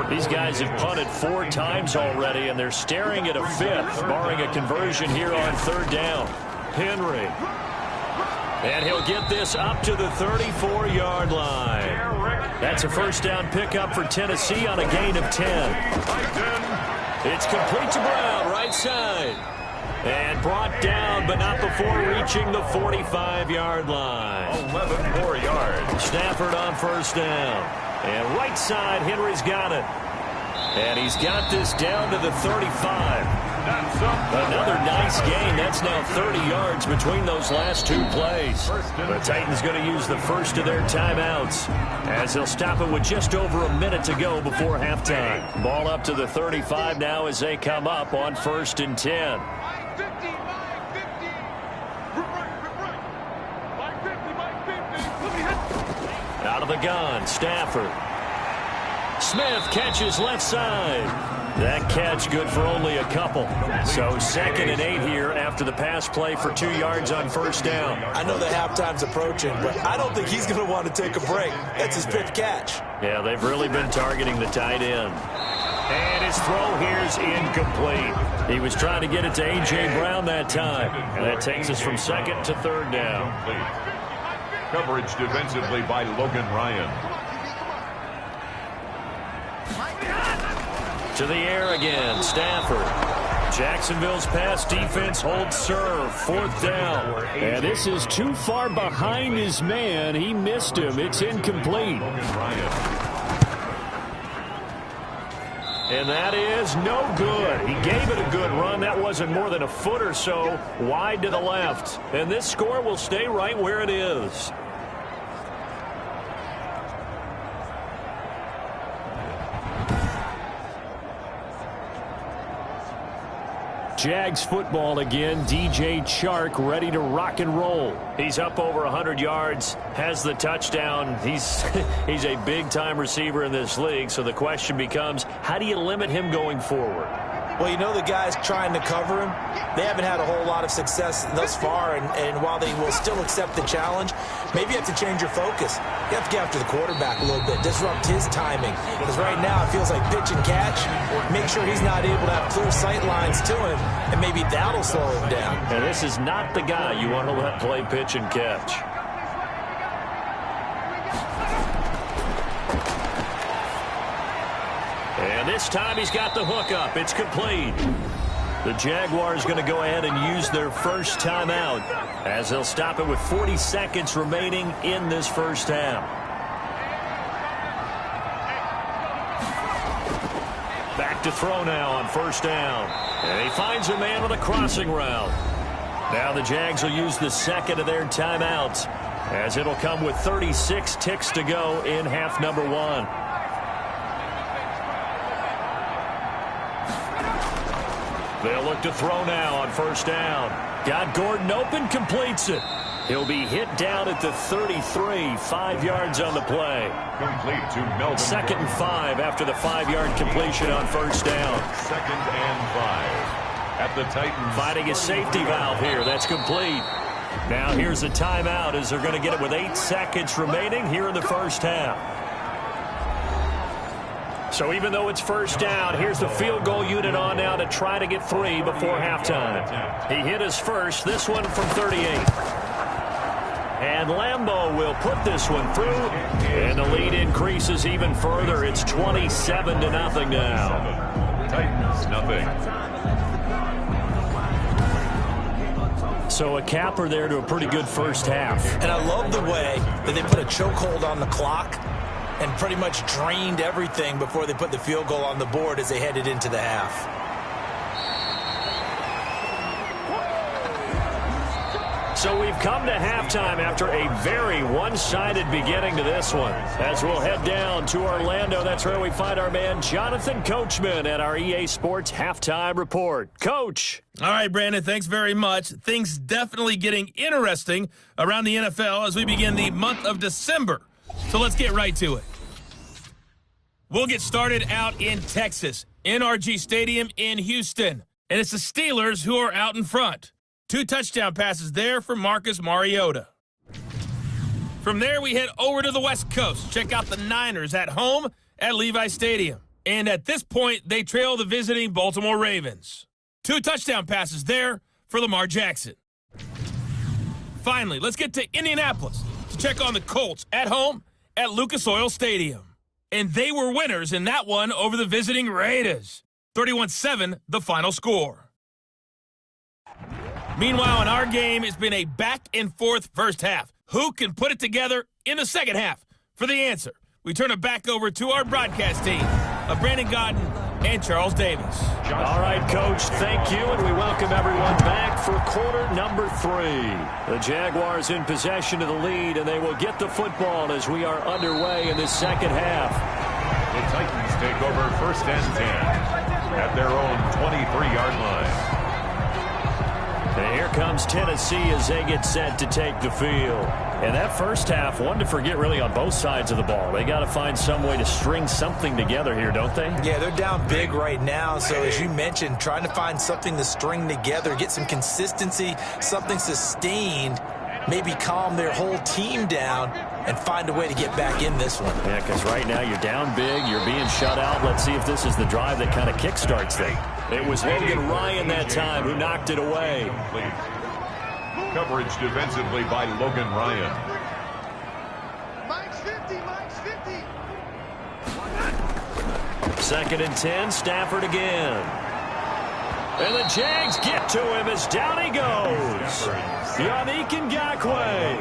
Speaker 2: These guys have punted 4 times already, and they're staring at a 5th, barring a conversion here on 3rd down. Henry. And he'll get this up to the 34-yard line. That's a 1st down pickup for Tennessee on a gain of 10. It's complete to Brown, right side. And brought down, but not before reaching the 45-yard line.
Speaker 1: 11 more yards.
Speaker 2: Stafford on 1st down. And right side, Henry's got it. And he's got this down to the 35. Another nice gain. That's now 30 yards between those last 2 plays. The Titans going to use the first of their timeouts as they'll stop it with just over a minute to go before halftime. Ball up to the 35 now as they come up on 1st and 10. Out of the gun, Stafford. Smith catches left side. That catch good for only a couple. So 2nd and 8 here after the pass play for 2 yards on 1st down.
Speaker 5: I know that halftime's approaching, but I don't think he's going to want to take a break. That's his 5th catch.
Speaker 2: Yeah, they've really been targeting the tight end. And his throw here's incomplete. He was trying to get it to A.J. Brown that time. And that takes us from 2nd to 3rd down.
Speaker 1: Coverage defensively by Logan Ryan.
Speaker 2: To the air again, Stafford. Jacksonville's pass defense holds serve, 4th down.
Speaker 3: And this is too far behind his man. He missed him. It's incomplete.
Speaker 2: And that is no good. He gave it a good run. That wasn't more than a foot or so wide to the left. And this score will stay right where it is.
Speaker 3: Jags football again. DJ Chark ready to rock and roll.
Speaker 2: He's up over 100 yards, has the touchdown. He's a big-time receiver in this league, so the question becomes, how do you limit him going forward?
Speaker 5: Well, you know the guys trying to cover him, they haven't had a whole lot of success thus far, and while they will still accept the challenge, maybe you have to change your focus. You have to get after the quarterback a little bit, disrupt his timing, because right now it feels like pitch and catch. Make sure he's not able to have clear sight lines to him, and maybe that'll slow him down.
Speaker 2: And this is not the guy you want to let play pitch and catch. And And this time he's got the hook up. It's complete. The Jaguars going to go ahead and use their first timeout as they'll stop it with 40 seconds remaining in this first half. Back to throw now on first down. And he finds a man on the crossing route. Now the Jags will use the second of their timeouts as it'll come with 36 ticks to go in half number one. They'll look to throw now on first down. Got Gordon open, completes it. He'll be hit down at the 33, 5 yards on the play.
Speaker 1: Complete to Melvin.
Speaker 2: Second and 5 after the 5-yard completion on first down.
Speaker 1: Second and 5 at the Titans.
Speaker 2: Finding a safety valve here. That's complete. Now here's a timeout as they're going to get it with 8 seconds remaining here in the first half. So even though it's first down, here's the field goal unit on now to try to get 3 before halftime. He hit his first, this one from 38. And Lambeau will put this one through, and the lead increases even further. It's 27-0 now.
Speaker 1: Titans, nothing.
Speaker 2: So a capper there to a pretty good first half.
Speaker 5: And I love the way that they put a chokehold on the clock and pretty much drained everything before they put the field goal on the board as they headed into the half.
Speaker 2: So we've come to halftime after a very one-sided beginning to this one. As we'll head down to Orlando, that's where we find our man Jonathan Coachman at our EA Sports Halftime Report. Coach.
Speaker 6: All right, Brandon, thanks very much. Things definitely getting interesting around the NFL as we begin the month of December. So let's get right to it. We'll get started out in Texas, NRG Stadium in Houston. And it's the Steelers who are out in front. 2 touchdown passes there for Marcus Mariota. From there, we head over to the West Coast. Check out the Niners at home at Levi Stadium. And at this point, they trail the visiting Baltimore Ravens. 2 touchdown passes there for Lamar Jackson. Finally, let's get to Indianapolis to check on the Colts at home at Lucas Oil Stadium. And they were winners in that one over the visiting Raiders. 31-7, the final score. Meanwhile, in our game, it's been a back-and-forth first half. Who can put it together in the second half? For the answer, we turn it back over to our broadcast team of Brandon Godden and Charles Davis.
Speaker 2: All right, Coach, thank you, and we welcome everyone back for quarter number 3. The Jaguars in possession of the lead, and they will get the football as we are underway in this second half.
Speaker 1: The Titans take over first and 10 at their own 23-yard line.
Speaker 2: And here comes Tennessee as they get set to take the field. And that first half, one to forget really on both sides of the ball. They got to find some way to string something together here, don't they?
Speaker 5: Yeah, they're down big right now. So as you mentioned, trying to find something to string together, get some consistency, something sustained, maybe calm their whole team down and find a way to get back in this one.
Speaker 2: Yeah, because right now you're down big, you're being shut out. Let's see if this is the drive that kind of kickstarts them. It was Logan Ryan that time who knocked it away.
Speaker 1: Coverage defensively by Logan Ryan.
Speaker 7: Mike's 50, Mike's 50.
Speaker 2: Second and 10, Stafford again. And the Jags get to him as down he goes. Yannick Ngakoue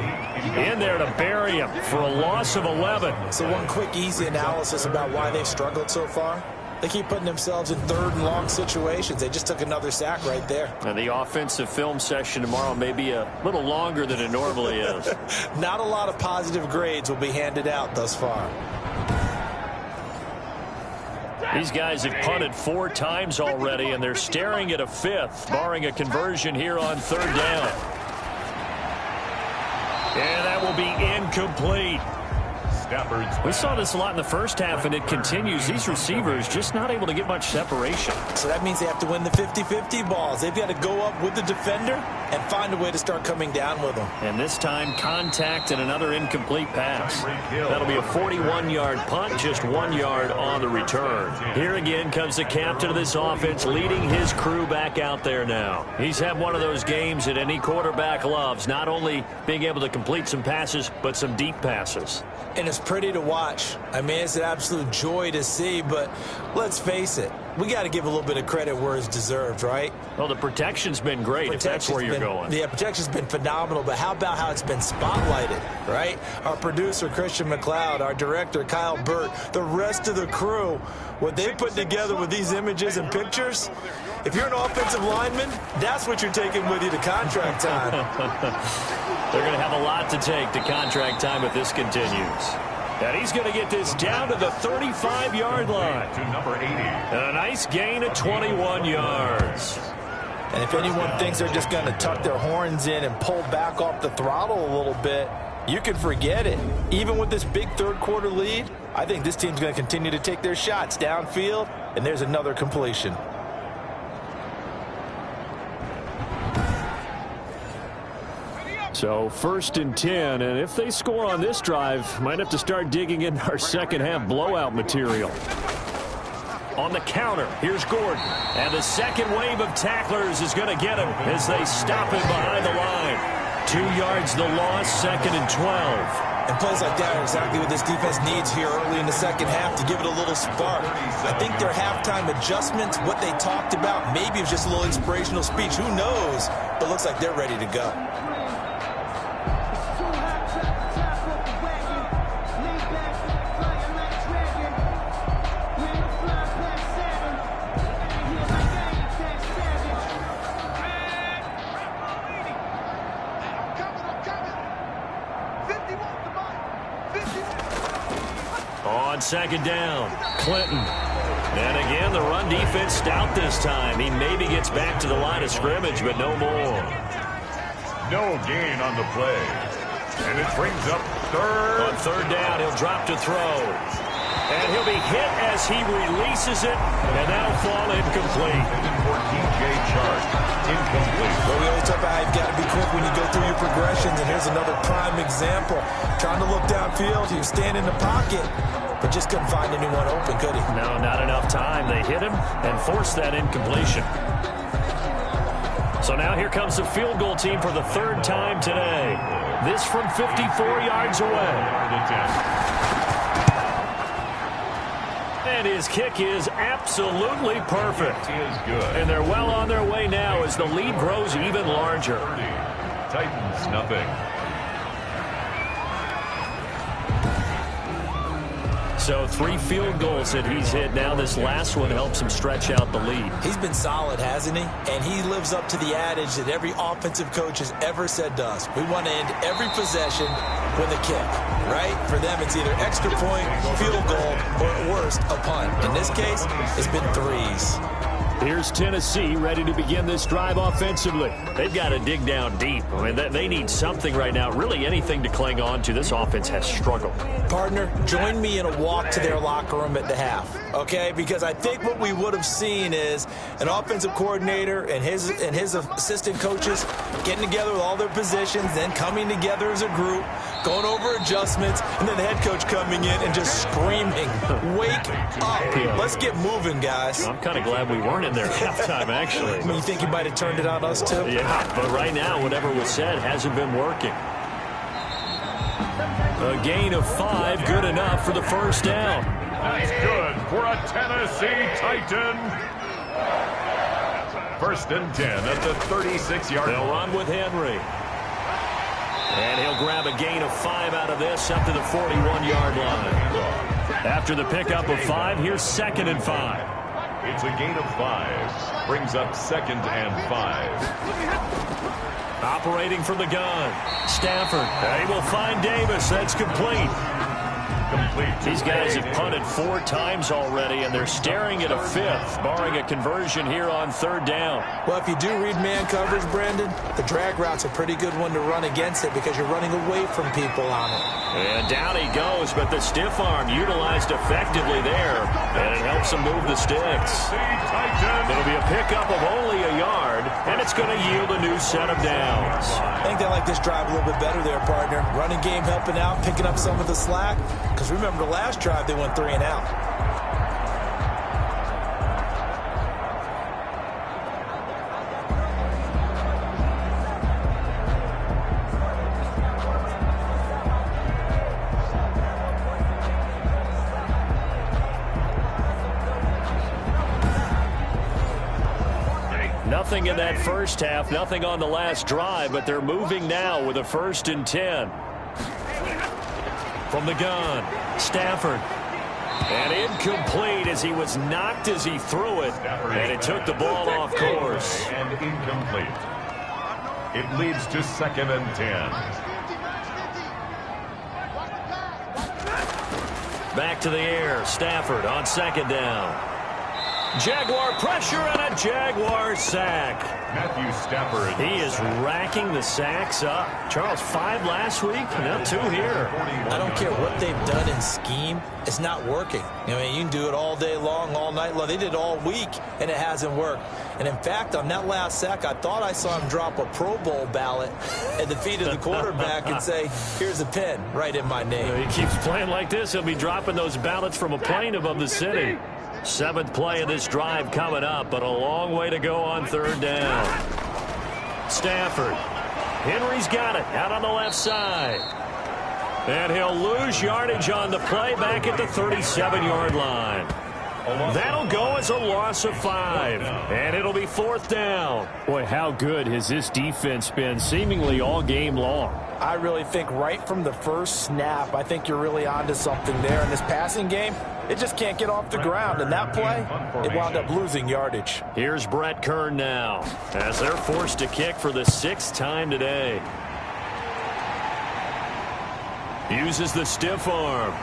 Speaker 2: in there to bury him for a loss of 11.
Speaker 5: So one quick, easy analysis about why they've struggled so far. They keep putting themselves in third and long situations. They just took another sack right there.
Speaker 2: And the offensive film session tomorrow may be a little longer than it normally is.
Speaker 5: Not a lot of positive grades will be handed out thus far.
Speaker 2: These guys have punted 4 times already, and they're staring at a 5th, barring a conversion here on third down. And that will be incomplete. We saw this a lot in the first half, and it continues. These receivers just not able to get much separation.
Speaker 5: So that means they have to win the 50-50 balls. They've got to go up with the defender and find a way to start coming down with them.
Speaker 2: And this time, contact and another incomplete pass. That'll be a 41-yard punt, just 1 yard on the return. Here again comes the captain of this offense, leading his crew back out there now. He's had one of those games that any quarterback loves, not only being able to complete some passes, but some deep passes.
Speaker 5: And as It's pretty to watch. I mean, it's an absolute joy to see, but let's face it. We got to give a little bit of credit where it's deserved, right?
Speaker 2: Well, the protection's been great, if that's where you're going.
Speaker 5: Yeah, protection's been phenomenal, but how about how it's been spotlighted, right? Our producer, Christian McLeod, our director, Kyle Burt, the rest of the crew, what they put together with these images and pictures, if you're an offensive lineman, that's what you're taking with you to contract time.
Speaker 2: They're going to have a lot to take to contract time if this continues. And he's going to get this down to the 35-yard line.
Speaker 1: To number 80.
Speaker 2: And a nice gain of 21 yards.
Speaker 5: And if anyone thinks they're just going to tuck their horns in and pull back off the throttle a little bit, you can forget it. Even with this big third-quarter lead, I think this team's going to continue to take their shots downfield, and there's another completion.
Speaker 2: So 1st and 10, and if they score on this drive, might have to start digging in our second-half blowout material. On the counter, here's Gordon. And the second wave of tacklers is going to get him as they stop him behind the line. 2 yards the loss, 2nd and 12.
Speaker 5: And plays like that are exactly what this defense needs here early in the second half to give it a little spark. I think their halftime adjustments, what they talked about, maybe it was just a little inspirational speech. Who knows? But looks like they're ready to go.
Speaker 2: On 2nd down, Clinton. And again, the run defense stout this time. He maybe gets back to the line of scrimmage, but no more.
Speaker 1: No gain on the play. And it brings up 3rd.
Speaker 2: On 3rd down, he'll drop to throw. And he'll be hit as he releases it, and that'll fall incomplete.
Speaker 1: For TJ Chark, incomplete.
Speaker 5: Well, we always talk about how you've got to be quick when you go through your progressions, and here's another prime example. Trying to look downfield, he was standing in the pocket, but just couldn't find anyone open, could he?
Speaker 2: No, not enough time. They hit him and forced that incompletion. So now here comes the field goal team for the 3rd time today. This from 54 yards away. And his kick is absolutely perfect.
Speaker 1: It is good.
Speaker 2: And they're well on their way now as the lead grows even larger.
Speaker 1: 30. Titans nothing.
Speaker 2: So 3 field goals that he's hit now. This last one helps him stretch out the lead.
Speaker 5: He's been solid, hasn't he? And he lives up to the adage that every offensive coach has ever said to us. We want to end every possession with a kick, right? For them, it's either extra point, field goal, or at worst, a punt. In this case, it's been 3s.
Speaker 2: Here's Tennessee ready to begin this drive offensively. They've got to dig down deep. I mean, they need something right now, really anything to cling on to. This offense has struggled.
Speaker 5: Partner, join me in a walk to their locker room at the half, okay? Because I think what we would have seen is an offensive coordinator and his assistant coaches getting together with all their positions, then coming together as a group, going over adjustments, and then the head coach coming in and just screaming, wake up. Let's get moving, guys.
Speaker 2: I'm kind of glad we weren't in there at halftime, actually.
Speaker 5: You think he might have turned it on us, too?
Speaker 2: Yeah, but right now, whatever was said hasn't been working. A gain of 5, good enough for the 1st down.
Speaker 1: That's good for a Tennessee Titan. 1st and 10 at the 36-yard line.
Speaker 2: They'll run with Henry. And he'll grab a gain of 5 out of this up to the 41-yard line. After the pickup of 5, here's 2nd and 5.
Speaker 1: It's a gain of 5. Brings up 2nd and 5.
Speaker 2: Operating from the gun. Stafford. He will find Davis. That's complete. These guys have punted 4 times already, and they're staring at a 5th, barring a conversion here on 3rd down.
Speaker 5: Well, if you do read man coverage, Brandon, the drag route's a pretty good one to run against it because you're running away from people on it.
Speaker 2: And down he goes, but the stiff arm utilized effectively there, and it helps him move the sticks. It'll be a pickup of only a yard, and it's going to yield a new set of downs.
Speaker 5: I think they like this drive a little bit better there, partner. Running game helping out, picking up some of the slack. Because remember, the last drive, they went 3 and out.
Speaker 2: Nothing in that first half, nothing on the last drive, but they're moving now with a 1st and 10. From the gun, Stafford. And incomplete as he was knocked as he threw it. And it took the ball off course.
Speaker 1: And incomplete. It leads to 2nd and 10.
Speaker 2: Back to the air. Stafford on 2nd down. Jaguar pressure and a Jaguar sack.
Speaker 1: Matthew Stafford.
Speaker 2: He is racking the sacks up. Charles, 5 last week, now 2 here.
Speaker 5: I don't care what they've done in scheme. It's not working. I mean, you can do it all day long, all night long. They did it all week, and it hasn't worked. And, in fact, on that last sack, I thought I saw him drop a Pro Bowl ballot at the feet of the quarterback and say, here's a pin right in my name.
Speaker 2: He keeps playing like this. He'll be dropping those ballots from a plane above the city. 7th play of this drive coming up, but a long way to go on 3rd down. Stafford. Henry's got it out on the left side. And he'll lose yardage on the play back at the 37-yard line. That'll go as a loss of 5. And it'll be 4th down.
Speaker 3: Boy, how good has this defense been seemingly all game long?
Speaker 4: I really think right from the first snap, I think you're really onto something there. In this passing game, it just can't get off the ground. And that play, it wound up losing yardage.
Speaker 2: Here's Brett Kern now as they're forced to kick for the 6th time today. Uses the stiff arm.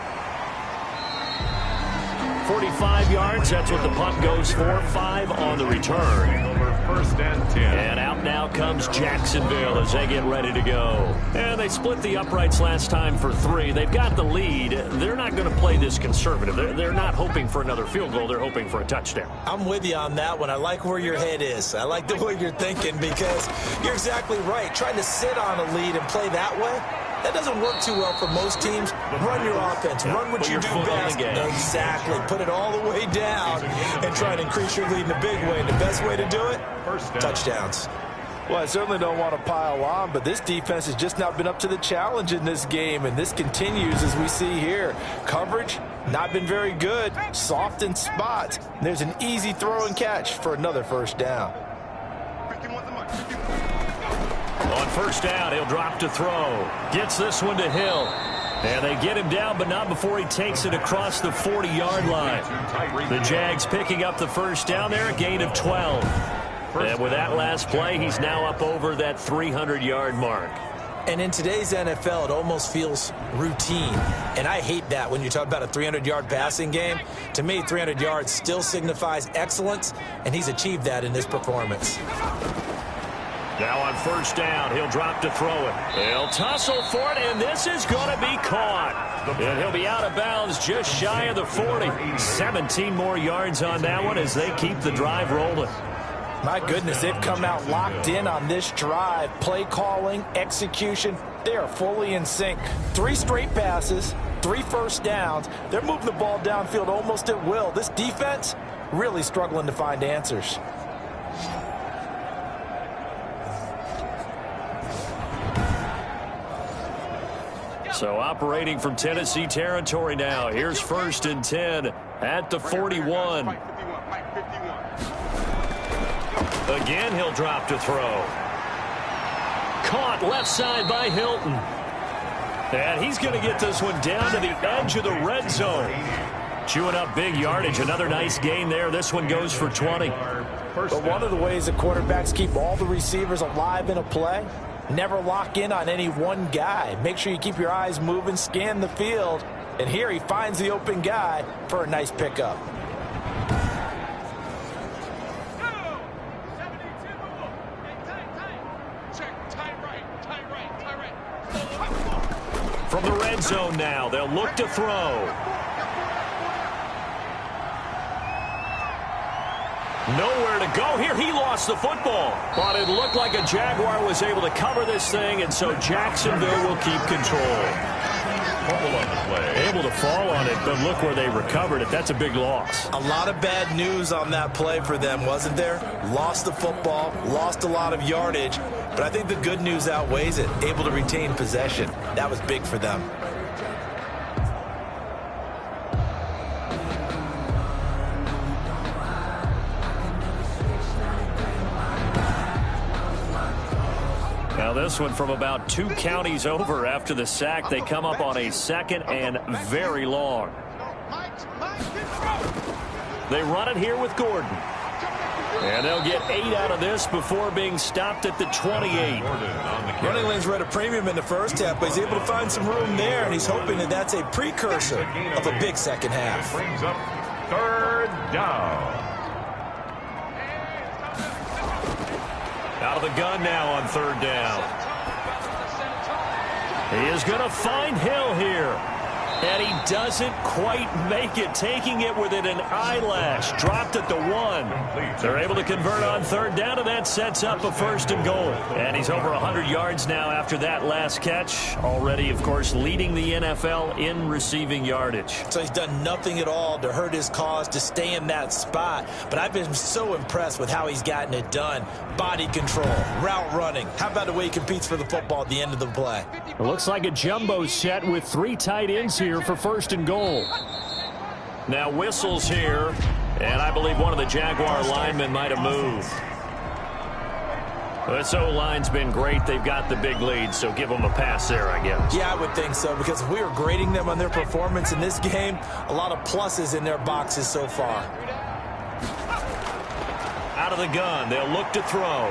Speaker 2: 45 yards, that's what the punt goes for. 5 on the return.
Speaker 1: Over 1st and 10.
Speaker 2: And out now comes Jacksonville as they get ready to go. And they split the uprights last time for 3. They've got the lead. They're not going to play this conservative. They're not hoping for another field goal. They're hoping for a touchdown.
Speaker 5: I'm with you on that one. I like where your head is. I like the way you're thinking because you're exactly right. Trying to sit on a lead and play that way, that doesn't work too well for most teams. Run your offense. Run what you do best. Exactly. Put it all the way down and try to increase your lead in a big way. And the best way to do it, touchdowns.
Speaker 4: Well, I certainly don't want to pile on, but this defense has just not been up to the challenge in this game, and this continues as we see here. Coverage, not been very good. Soft in spots. And there's an easy throw and catch for another 1st down.
Speaker 2: On 1st down, he'll drop to throw. Gets this one to Hill. And they get him down, but not before he takes it across the 40-yard line. The Jags picking up the 1st down there, a gain of 12. And with that last play, he's now up over that 300-yard mark.
Speaker 5: And in today's NFL, it almost feels routine. And I hate that when you talk about a 300-yard passing game. To me, 300 yards still signifies excellence, and he's achieved that in this performance.
Speaker 2: Now on 1st down, he'll drop to throw it. He'll tussle for it, and this is going to be caught. And he'll be out of bounds just shy of the 40. 17 more yards on that one as they keep the drive rolling.
Speaker 4: My goodness, they've come out locked in on this drive. Play calling, execution, they are fully in sync. 3 straight passes, 3 1st downs. They're moving the ball downfield almost at will. This defense really struggling to find answers.
Speaker 2: So operating from Tennessee territory now. Here's 1st and 10 at the 41. Again, he'll drop to throw. Caught left side by Hilton. And he's going to get this one down to the edge of the red zone. Chewing up big yardage. Another nice gain there. This one goes for 20.
Speaker 4: But one of the ways that quarterbacks keep all the receivers alive in a play, never lock in on any one guy. Make sure you keep your eyes moving, scan the field. And here he finds the open guy for a nice pickup.
Speaker 2: From the red zone now, they'll look to throw. Nowhere to go here. He lost the football. But it looked like a Jaguar was able to cover this thing, and so Jacksonville will keep control. Able to fall on it, but look where they recovered it. That's a big loss.
Speaker 5: A lot of bad news on that play for them, wasn't there? Lost the football, lost a lot of yardage, but I think the good news outweighs it. Able to retain possession. That was big for them.
Speaker 2: Now this one from about 2 counties over after the sack. They come up on a 2nd and very long. They run it here with Gordon. And they'll get 8 out of this before being stopped at the 28.
Speaker 4: Running lanes were at a premium in the first half, but he's able to find some room there, and he's hoping that that's a precursor of a big second half.
Speaker 1: Brings up 3rd down.
Speaker 2: Out of the gun now on 3rd down. He is going to find Hill here. And he doesn't quite make it, taking it within an eyelash. Dropped at the 1. They're able to convert on 3rd down, and that sets up a 1st and goal. And he's over 100 yards now after that last catch. Already, of course, leading the NFL in receiving yardage.
Speaker 4: So he's done nothing at all to hurt his cause, to stay in that spot. But I've been so impressed with how he's gotten it done. Body control, route running. How about the way he competes for the football at the end of the play?
Speaker 3: It looks like a jumbo set with 3 tight ends here for 1st and goal.
Speaker 2: Now whistles here, and I believe one of the Jaguar linemen might have moved. This O-line's been great. They've got the big lead, so give them a pass there, I guess.
Speaker 4: Yeah, I would think so, because if we were grading them on their performance in this game, a lot of pluses in their boxes so far.
Speaker 2: Out of the gun, they'll look to throw.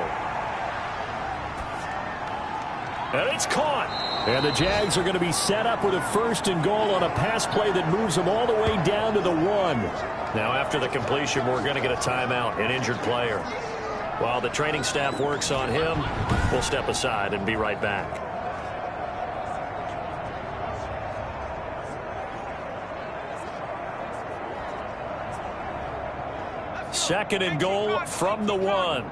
Speaker 2: And it's caught.
Speaker 3: And the Jags are going to be set up with a 1st and goal on a pass play that moves them all the way down to the 1.
Speaker 2: Now after the completion, we're going to get a timeout, an injured player. While the training staff works on him, we'll step aside and be right back. Second and goal from the 1.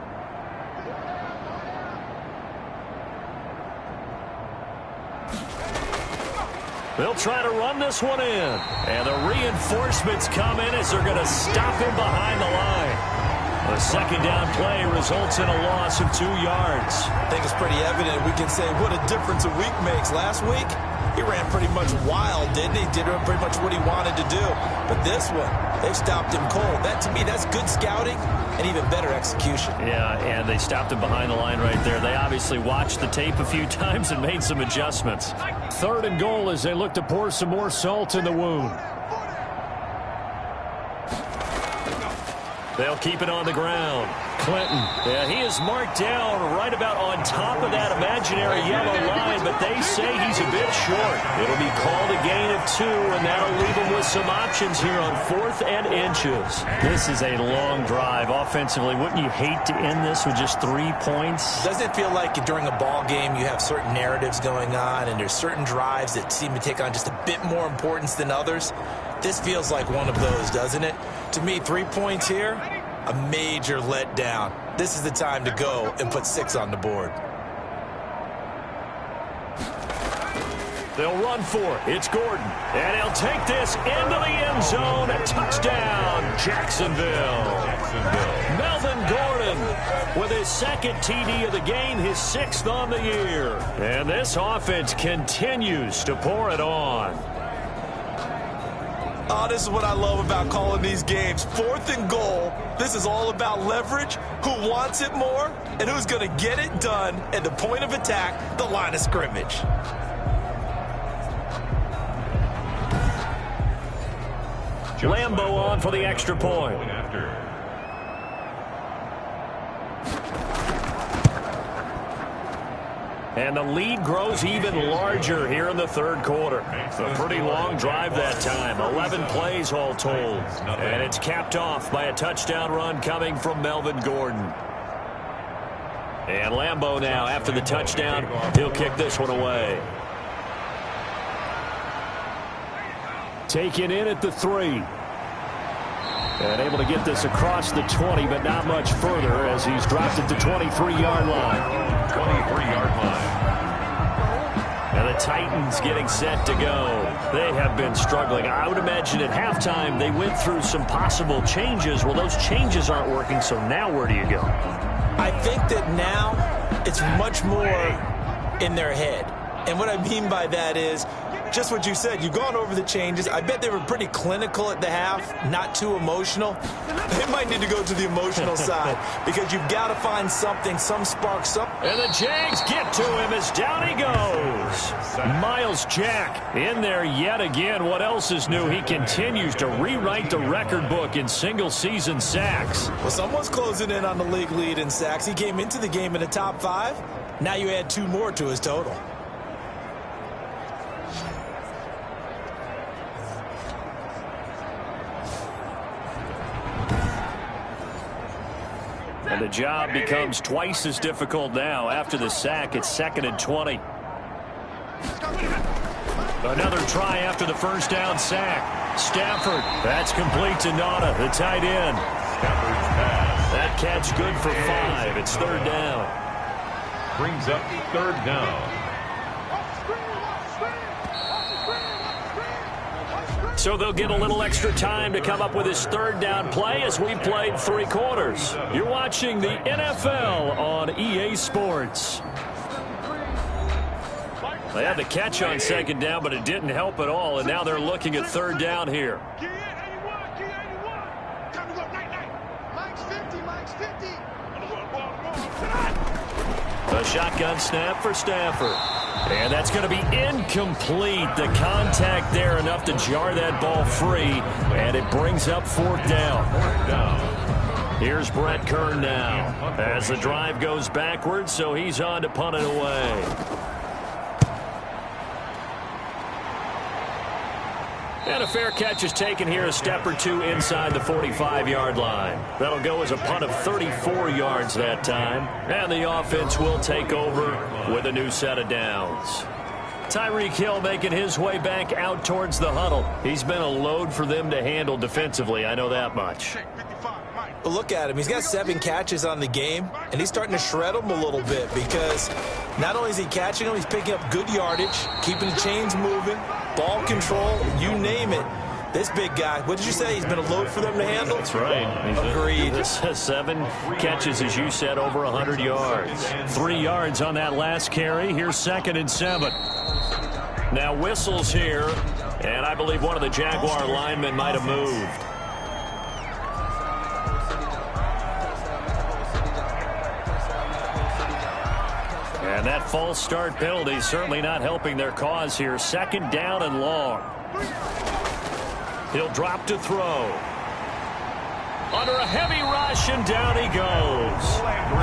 Speaker 2: They'll try to run this one in. And the reinforcements come in as they're going to stop him behind the line. The 2nd down play results in a loss of 2 yards.
Speaker 4: I think it's pretty evident. We can say what a difference a week makes. Last week, he ran pretty much wild, didn't he? Did pretty much what he wanted to do. But this one, they've stopped him cold. That, to me, that's good scouting and even better execution.
Speaker 2: Yeah, and they stopped him behind the line right there. They obviously watched the tape a few times and made some adjustments.
Speaker 3: 3rd and goal as they look to pour some more salt in the wound.
Speaker 2: They'll keep it on the ground.
Speaker 3: Clinton.
Speaker 2: Yeah, he is marked down right about on top of that imaginary yellow line, but they say he's a bit short. It'll be called a gain of 2, and that'll leave him with some options here on 4th and inches.
Speaker 3: This is a long drive offensively. Wouldn't you hate to end this with just 3 points?
Speaker 4: Doesn't it feel like during a ball game you have certain narratives going on, and there's certain drives that seem to take on just a bit more importance than others? This feels like one of those, doesn't it? To me, 3 points here, a major letdown. This is the time to go and put 6 on the board.
Speaker 2: They'll run for it. It's Gordon. And he'll take this into the end zone. Touchdown, Jacksonville. Melvin Gordon with his 2nd TD of the game, his 6th on the year. And this offense continues to pour it on.
Speaker 4: Oh, this is what I love about calling these games. 4th and goal. This is all about leverage, who wants it more, and who's going to get it done at the point of attack, the line of scrimmage.
Speaker 2: Lambo on for the extra point. And the lead grows even larger here in the 3rd quarter. A pretty long drive that time. 11 plays all told. And it's capped off by a touchdown run coming from Melvin Gordon. And Lambo now, after the touchdown, he'll kick this one away.
Speaker 3: Taken in at the 3. And able to get this across the 20, but not much further as he's dropped it to 23-yard line.
Speaker 1: 23-yard line.
Speaker 2: And the Titans getting set to go. They have been struggling. I would imagine at halftime they went through some possible changes. Well, those changes aren't working, so now where do you go?
Speaker 4: I think that now it's much more in their head.
Speaker 5: And what I mean by that is just what you said. You've gone over the changes. I bet they were pretty clinical at the half, not too emotional. They might need to go to the emotional side because you've got to find something, some spark,
Speaker 2: And the Jags get to him as down he goes. Miles Jack in there yet again. What else is new? He continues to rewrite the record book in single-season sacks.
Speaker 5: Well, someone's closing in on the league lead in sacks. He came into the game in the top 5. Now you add 2 more to his total.
Speaker 2: And the job becomes twice as difficult now. After the sack, it's 2nd and 20. Another try after the first down sack. Stafford, that's complete to Nada, the tight end.
Speaker 1: Stafford's pass.
Speaker 2: That catch good for 5. It's 3rd down.
Speaker 1: Brings up 3rd down.
Speaker 2: So they'll get a little extra time to come up with his 3rd down play as we played 3 quarters. You're watching the NFL on EA Sports. They had the catch on 2nd down, but it didn't help at all, and now they're looking at 3rd down here. A shotgun snap for Stafford. And that's going to be incomplete. The contact there enough to jar that ball free, and it brings up 4th down. Here's Brett Kern now as the drive goes backwards, so he's on to punt it away. And a fair catch is taken here, a step or 2 inside the 45-yard line. That'll go as a punt of 34 yards that time. And the offense will take over with a new set of downs. Tyreek Hill making his way back out towards the huddle. He's been a load for them to handle defensively, I know that much.
Speaker 5: But look at him. He's got 7 catches on the game, and he's starting to shred them a little bit because not only is he catching them, he's picking up good yardage, keeping the chains moving, ball control, you name it. This big guy, what did you say? He's been a load for them to handle?
Speaker 2: That's right.
Speaker 5: Agreed.
Speaker 2: 7 catches, as you said, over 100 yards. 3 yards on that last carry. Here's 2nd and 7. Now whistles here, and I believe one of the Jaguar linemen might have moved. And that false start penalty certainly not helping their cause here. 2nd down and long. He'll drop to throw. Under a heavy rush, and down he goes.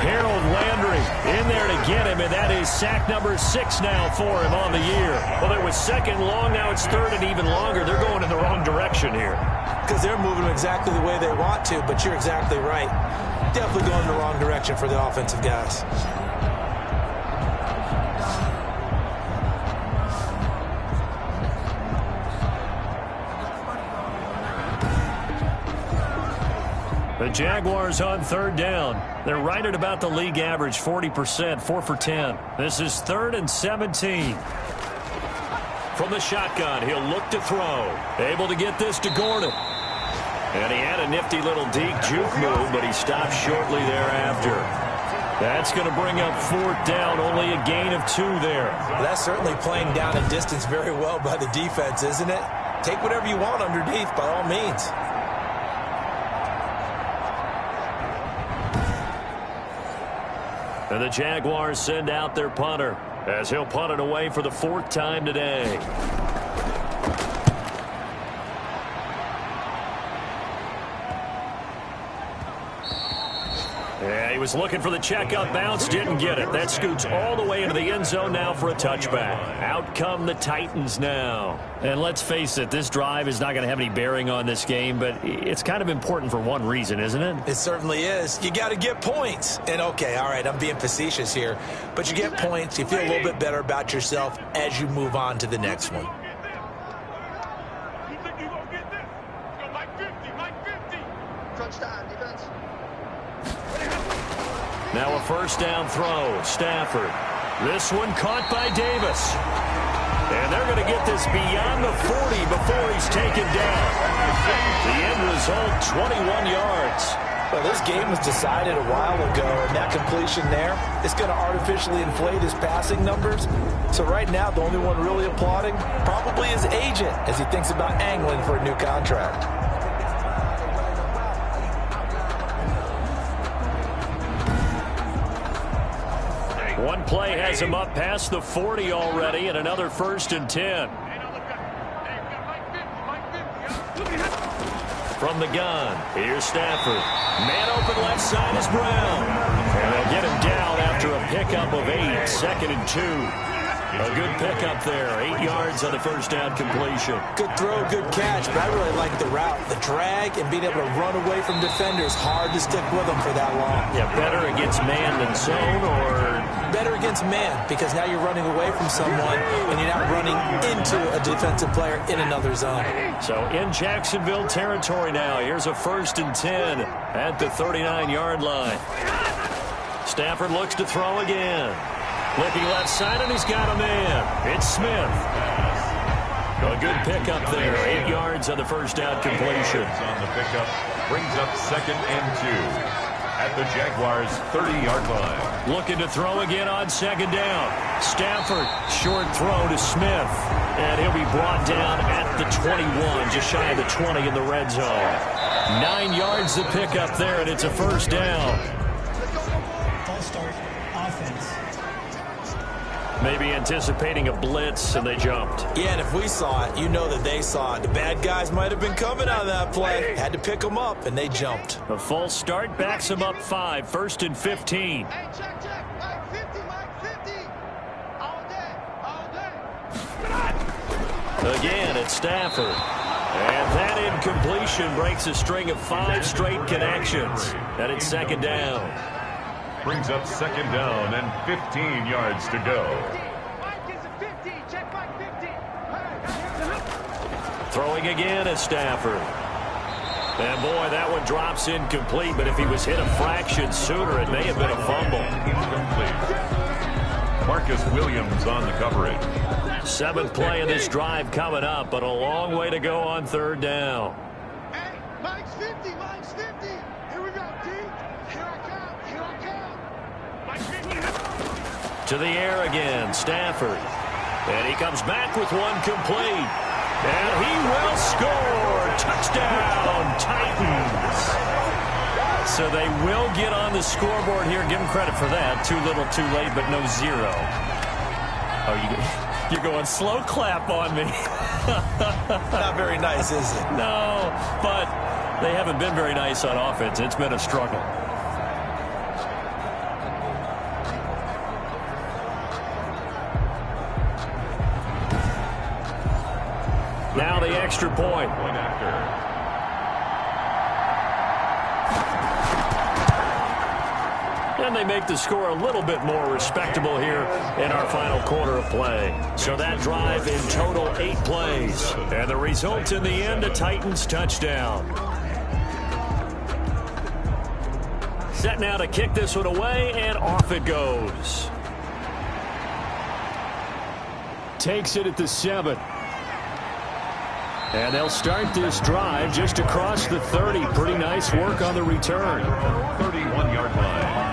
Speaker 2: Harold Landry in there to get him, and that is sack number 6 now for him on the year. Well, it was 2nd long, now it's 3rd and even longer. They're going in the wrong direction here.
Speaker 5: Because they're moving exactly the way they want to, but you're exactly right. Definitely going in the wrong direction for the offensive guys.
Speaker 2: The Jaguars on 3rd down. They're right at about the league average, 40%, 4 for 10. This is 3rd and 17. From the shotgun, he'll look to throw. Able to get this to Gordon. And he had a nifty little deep juke move, but he stopped shortly thereafter. That's going to bring up 4th down, only a gain of 2 there.
Speaker 5: Well, that's certainly playing down a distance very well by the defense, isn't it? Take whatever you want underneath, by all means.
Speaker 2: And the Jaguars send out their punter as he'll punt it away for the 4th time today. Yeah, he was looking for the checkup bounce, didn't get it. That scoots all the way into the end zone now for a touchback. Out come the Titans now.
Speaker 3: And let's face it, this drive is not going to have any bearing on this game, but it's kind of important for one reason, isn't it?
Speaker 5: It certainly is. You got to get points. And, okay, all right, I'm being facetious here. But you get points, you feel a little bit better about yourself as you move on to the next one.
Speaker 2: Now a 1st down throw. Stafford. This one caught by Davis. And they're going to get this beyond the 40 before he's taken down. The end result, 21 yards.
Speaker 4: Well, this game was decided a while ago, and that completion there is going to artificially inflate his passing numbers. So right now, the only one really applauding probably his agent as he thinks about angling for a new contract.
Speaker 2: One play has him up past the 40 already, and another 1st and 10. From the gun, here's Stafford. Man open left side is Brown. And they'll get him down after a pickup of 8, 2nd and 2. A good pickup there, 8 yards on the first down completion.
Speaker 4: Good throw, good catch, but I really like the route. The drag and being able to run away from defenders, hard to stick with them for that long.
Speaker 2: Yeah, better against man than zone, or?
Speaker 4: Better against man, because now you're running away from someone and you're not running into a defensive player in another zone.
Speaker 2: So in Jacksonville territory now, here's a 1st and 10 at the 39-yard line. Stafford looks to throw again. Looking left side, and he's got a man. It's Smith. A good pickup there. 8 yards on the first down completion.
Speaker 1: On the pickup brings up 2nd and 2 at the Jaguars' 30-yard line.
Speaker 2: Looking to throw again on 2nd down. Stafford, short throw to Smith. And he'll be brought down at the 21, just shy of the 20 in the red zone. 9 yards to pick up there, and it's a 1st down. Maybe anticipating a blitz, and they jumped.
Speaker 4: Yeah, and if we saw it, you know that they saw it. The bad guys might have been coming on that play. Had to pick them up, and they jumped.
Speaker 2: A false start backs them up 5, 1st and 15.
Speaker 7: Hey, check. Mike 50, Mike 50. All day.
Speaker 2: Again, it's Stafford. And that incompletion breaks a string of 5 straight connections. And it's 2nd down.
Speaker 1: Brings up 2nd down and 15 yards to go.
Speaker 7: Mike is a 50. Check Mike 50.
Speaker 2: Throwing again at Stafford. And boy, that one drops incomplete, but if he was hit a fraction sooner, it may have been a fumble.
Speaker 1: Incomplete. Marcus Williams on the coverage.
Speaker 2: 7th play of this drive coming up, but a long way to go on 3rd down.
Speaker 7: Hey, Mike's 50. Mike's 50. Here we go, D. Here I come.
Speaker 2: To the air again, Stafford. And he comes back with one complete. And he will score. Touchdown, Titans. So they will get on the scoreboard here. Give them credit for that. Too little, too late, but no 0. Oh, you're going slow clap on me.
Speaker 4: Not very nice, is it?
Speaker 2: No, but they haven't been very nice on offense. It's been a struggle. Now the extra point.
Speaker 1: Point after.
Speaker 2: And they make the score a little bit more respectable here in our final quarter of play. So that drive in total 8 plays. And the result in the end, a Titans touchdown. Set now to kick this one away, and off it goes. Takes it at the 7. And they'll start this drive just across the 30. Pretty nice work on the return.
Speaker 1: 31-yard line.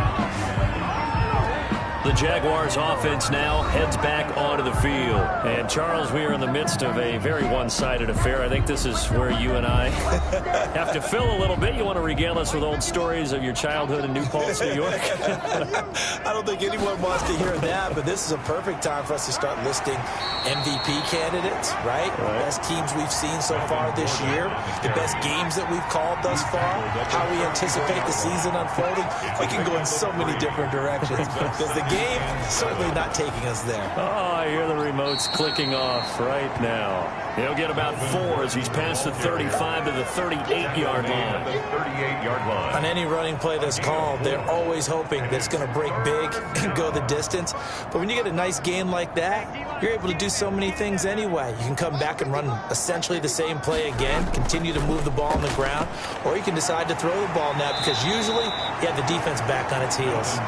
Speaker 2: The Jaguars offense now heads back onto the field. And Charles, we are in the midst of a very one-sided affair. I think this is where you and I have to fill a little bit. You want to regale us with old stories of your childhood in New Paltz, New York?
Speaker 4: I don't think anyone wants to hear that, but this is a perfect time for us to start listing MVP candidates, right? The best teams we've seen so far this year, the best games that we've called thus far, how we anticipate the season unfolding. We can go in so many different directions because the game certainly not taking us there.
Speaker 2: Oh, I hear the remotes clicking off right now. He'll get about 4 as he's past the 35 to the 38-yard line.
Speaker 1: The 38-yard line.
Speaker 4: On any running play that's called, they're always hoping that it's going to break big and go the distance. But when you get a nice game like that, you're able to do so many things anyway. You can come back and run essentially the same play again, continue to move the ball on the ground, or you can decide to throw the ball now because usually you have the defense back on its heels.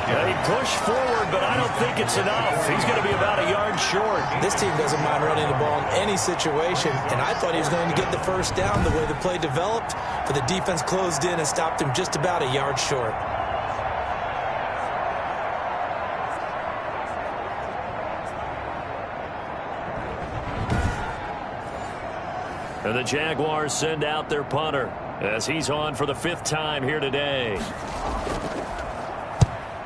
Speaker 2: They push forward but I don't think it's enough. He's going to be about a yard short.
Speaker 5: This team doesn't mind running the ball in any situation, and I thought he was going to get the first down the way the play developed, but the defense closed in and stopped him just about a yard short.
Speaker 2: And the Jaguars send out their punter as he's on for the 5th time here today.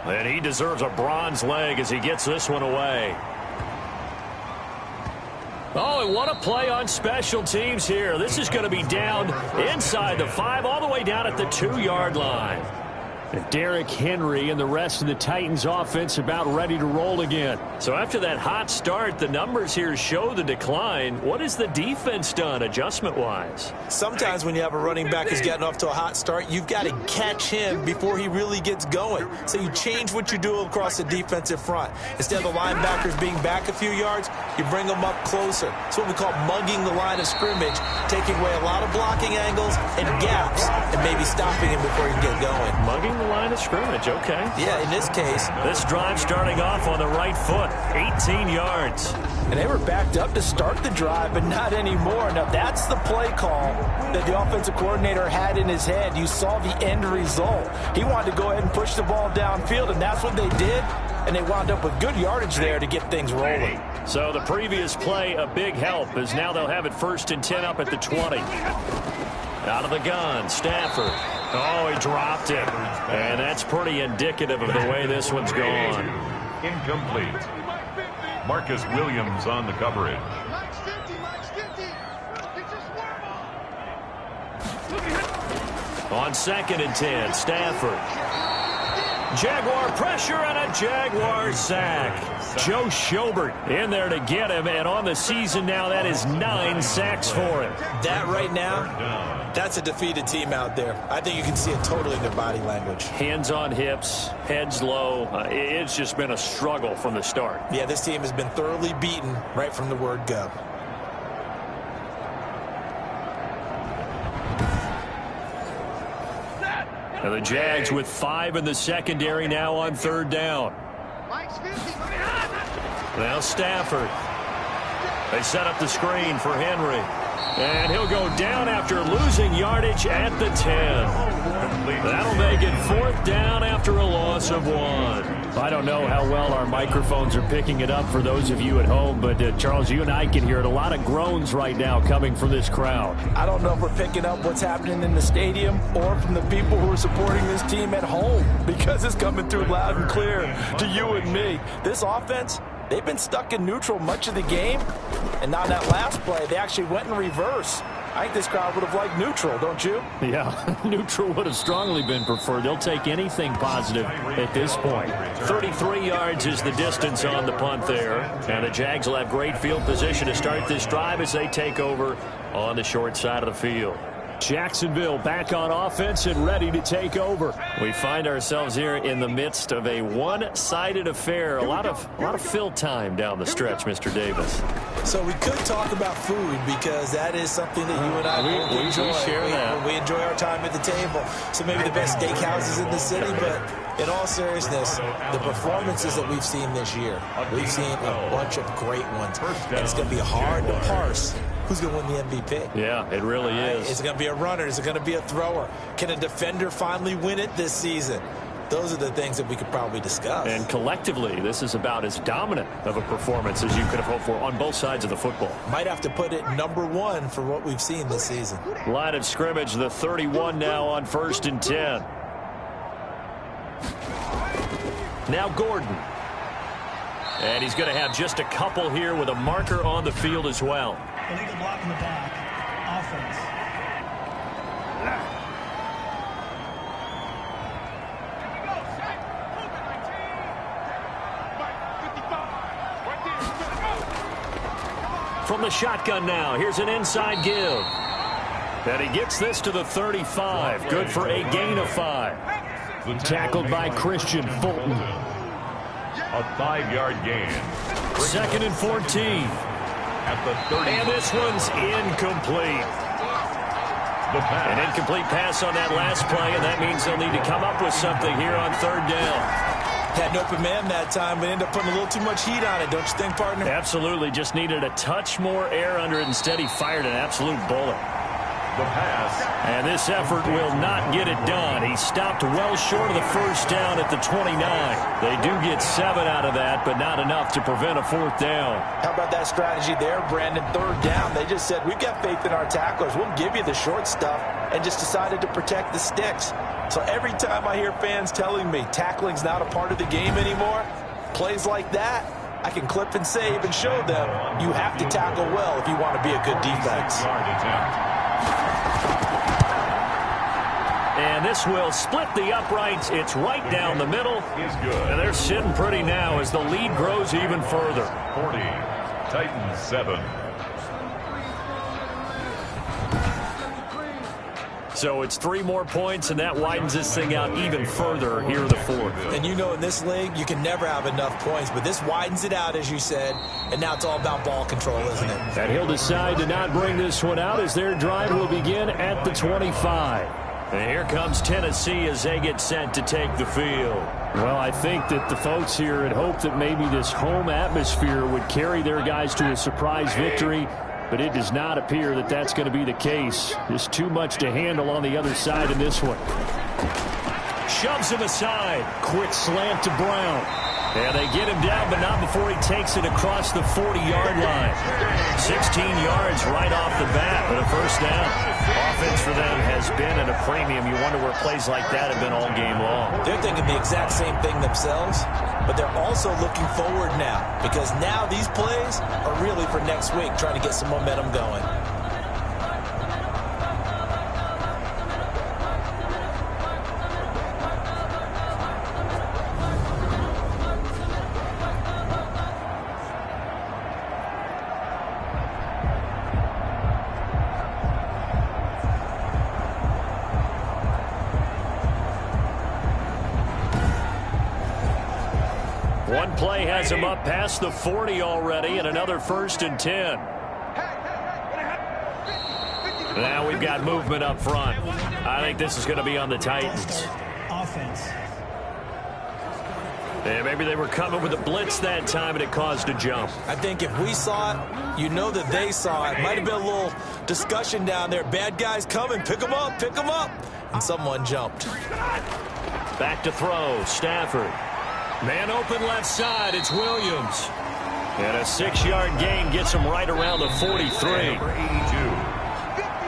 Speaker 2: And he deserves a bronze leg as he gets this one away. Oh, and what a play on special teams here. This is going to be down inside the 5, all the way down at the 2-yard line.
Speaker 3: And Derrick Henry and the rest of the Titans offense about ready to roll again.
Speaker 2: So after that hot start, the numbers here show the decline. What has the defense done adjustment-wise?
Speaker 5: Sometimes when you have a running back who's getting off to a hot start, you've got to catch him before he really gets going. So you change what you do across the defensive front. Instead of the linebackers being back a few yards, you bring them up closer. It's what we call mugging the line of scrimmage, taking away a lot of blocking angles and gaps and maybe stopping him before he can get going.
Speaker 2: Mugging the line of scrimmage, okay.
Speaker 5: Yeah, in this case.
Speaker 2: This drive starting off on the right foot, 18 yards.
Speaker 4: And they were backed up to start the drive, but not anymore. Now, that's the play call that the offensive coordinator had in his head. You saw the end result. He wanted to go ahead and push the ball downfield, and that's what they did. And they wound up with good yardage there to get things rolling.
Speaker 2: So the previous play, a big help, as now they'll have it 1st and 10 up at the 20. Out of the gun, Stafford. Oh, he dropped it. And that's pretty indicative of the way this one's gone.
Speaker 1: Incomplete. Marcus Williams on the coverage.
Speaker 7: Max 50, Max 50. It's a swerve.
Speaker 2: On 2nd and 10, Stafford. Jaguar pressure and a Jaguar sack. Joe Schobert in there to get him, and on the season now, that is 9 sacks for him.
Speaker 5: That right now, that's a defeated team out there. I think you can see it totally in their body language.
Speaker 2: Hands on hips, heads low. It's just been a struggle from the start.
Speaker 5: Yeah, this team has been thoroughly beaten right from the word go.
Speaker 2: And the Jags with 5 in the secondary now on 3rd down.
Speaker 7: Max 50.
Speaker 2: Now Stafford. They set up the screen for Henry. And he'll go down after losing yardage at the 10. That'll make it 4th down after a loss of 1.
Speaker 3: I don't know how well our microphones are picking it up for those of you at home, but Charles, you and I can hear it. A lot of groans right now coming from this crowd.
Speaker 4: I don't know if we're picking up what's happening in the stadium or from the people who are supporting this team at home, because it's coming through loud and clear to you and me. This offense, they've been stuck in neutral much of the game, and now that last play, they actually went in reverse. I think this crowd would have liked neutral, don't you?
Speaker 3: Yeah, neutral would have strongly been preferred. They'll take anything positive at this point.
Speaker 2: 33 yards is the distance on the punt there. And the Jags will have great field position to start this drive as they take over on the short side of the field.
Speaker 3: Jacksonville back on offense and ready to take over.
Speaker 2: We find ourselves here in the midst of a one-sided affair. A lot of fill time down the stretch, Mr. Davis.
Speaker 5: So we could talk about food, because that is something that you and I
Speaker 2: we
Speaker 5: enjoy.
Speaker 2: share that.
Speaker 5: We enjoy our time at the table. So maybe the best steakhouses in the city, but in all seriousness, the performances that we've seen this year, we've seen a bunch of great ones. And it's going to be hard to parse who's going to win the MVP.
Speaker 2: Yeah, it really is.
Speaker 5: Is it going to be a runner? Is it going to be a thrower? Can a defender finally win it this season? Those are the things that we could probably discuss.
Speaker 2: And collectively, this is about as dominant of a performance as you could have hoped for on both sides of the football.
Speaker 5: Might have to put it #1 for what we've seen this season.
Speaker 2: Line of scrimmage, the 31 now on 1st and 10. Now Gordon. And he's going to have just a couple here with a marker on the field as well.
Speaker 8: Illegal block in the back. Offense.
Speaker 2: From the shotgun now, here's an inside give. And he gets this to the 35. Good for a gain of 5.
Speaker 3: Tackled by Christian Fulton.
Speaker 1: A 5-yard gain.
Speaker 2: 2nd and 14.
Speaker 1: At the 30.
Speaker 2: And this one's incomplete.
Speaker 1: The pass.
Speaker 2: An incomplete pass on that last play, and that means they'll need to come up with something here on 3rd down.
Speaker 5: Had an open man that time, but ended up putting a little too much heat on it, don't you think, partner?
Speaker 3: Absolutely. Just needed a touch more air under it. Instead, he fired an absolute bullet.
Speaker 1: The pass.
Speaker 3: And this effort will not get it done. He stopped well short of the first down at the 29. They do get 7 out of that, but not enough to prevent a 4th down.
Speaker 4: How about that strategy there, Brandon? 3rd down. They just said, we've got faith in our tacklers. We'll give you the short stuff, and just decided to protect the sticks. So every time I hear fans telling me tackling's not a part of the game anymore, plays like that, I can clip and save and show them you have to tackle well if you want to be a good defense.
Speaker 3: And this will split the uprights. It's right down the middle. And they're sitting pretty now as the lead grows even further.
Speaker 1: 40, Titans 7.
Speaker 3: So it's 3 more points, and that widens this thing out even further here in the 4th.
Speaker 5: And you know in this league, you can never have enough points, but this widens it out, as you said, and now it's all about ball control, isn't it?
Speaker 3: And he'll decide to not bring this one out as their drive will begin at the 25. And here comes Tennessee as they get set to take the field. Well, I think that the folks here had hoped that maybe this home atmosphere would carry their guys to a surprise victory, but it does not appear that that's going to be the case. There's too much to handle on the other side in this one. Shoves him aside. Quick slant to Brown. And they get him down, but not before he takes it across the 40-yard line. 16 yards right off the bat, but a 1st down. Offense for them has been at a premium. You wonder where plays like that have been all game long.
Speaker 5: They're thinking the exact same thing themselves, but they're also looking forward now, because now these plays are really for next week, trying to get some momentum going.
Speaker 3: One play has him up past the 40 already, and another 1st and 10. Now we've got movement up front. I think this is going to be on the Titans.
Speaker 8: Offense.
Speaker 3: And maybe they were coming with a blitz that time, and it caused a jump.
Speaker 5: I think if we saw it, you know that they saw it. Might have been a little discussion down there. Bad guys coming. Pick them up. Pick them up. And someone jumped.
Speaker 3: Back to throw. Stafford. Man open left side. It's Williams. And a 6-yard gain gets him right around the 43.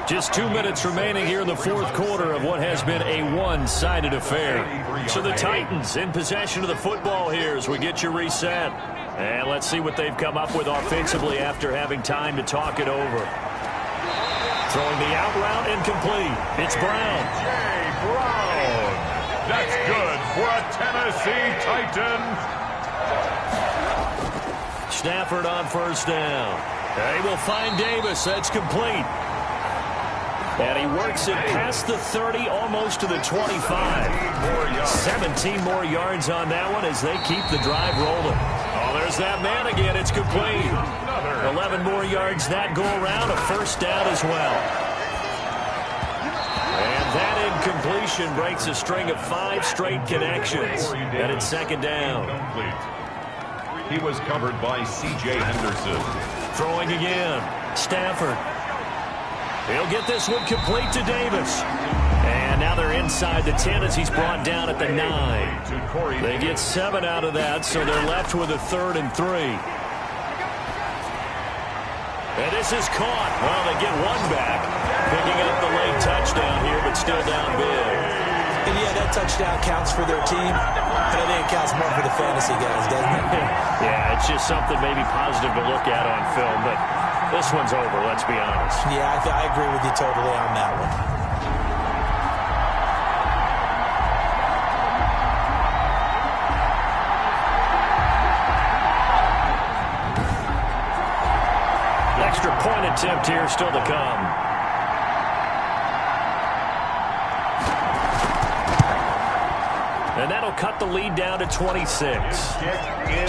Speaker 3: Just 2 minutes remaining here in the 4th quarter of what has been a one-sided affair. So the Titans in possession of the football here as we get you reset. And let's see what they've come up with offensively after having time to talk it over. Throwing the out route incomplete. It's Brown.
Speaker 1: Brown. That's good for a Tennessee Titan.
Speaker 3: Stafford on 1st down. They will find Davis. That's complete. And he works it past the 30, almost to the 25. 17 more yards on that one as they keep the drive rolling. Oh, there's that man again. It's complete. 11 more yards that go around. A 1st down as well. And that incompletion breaks a string of 5 straight connections. And it's 2nd down.
Speaker 1: He was covered by C.J. Henderson.
Speaker 3: Throwing again. Stafford. He'll get this one complete to Davis. And now they're inside the 10 as he's brought down at the 9. They get 7 out of that, so they're left with a 3rd and 3. And this is caught. Well, they get one back. Picking up the late touchdown here, but still down big.
Speaker 5: And yeah, that touchdown counts for their team, but I think it counts more for the fantasy guys, doesn't it?
Speaker 3: Yeah, it's just something maybe positive to look at on film, but this one's over, let's be honest.
Speaker 5: Yeah, I agree with you totally on that one.
Speaker 3: Extra point attempt here still to come. And that'll cut the lead down to 26.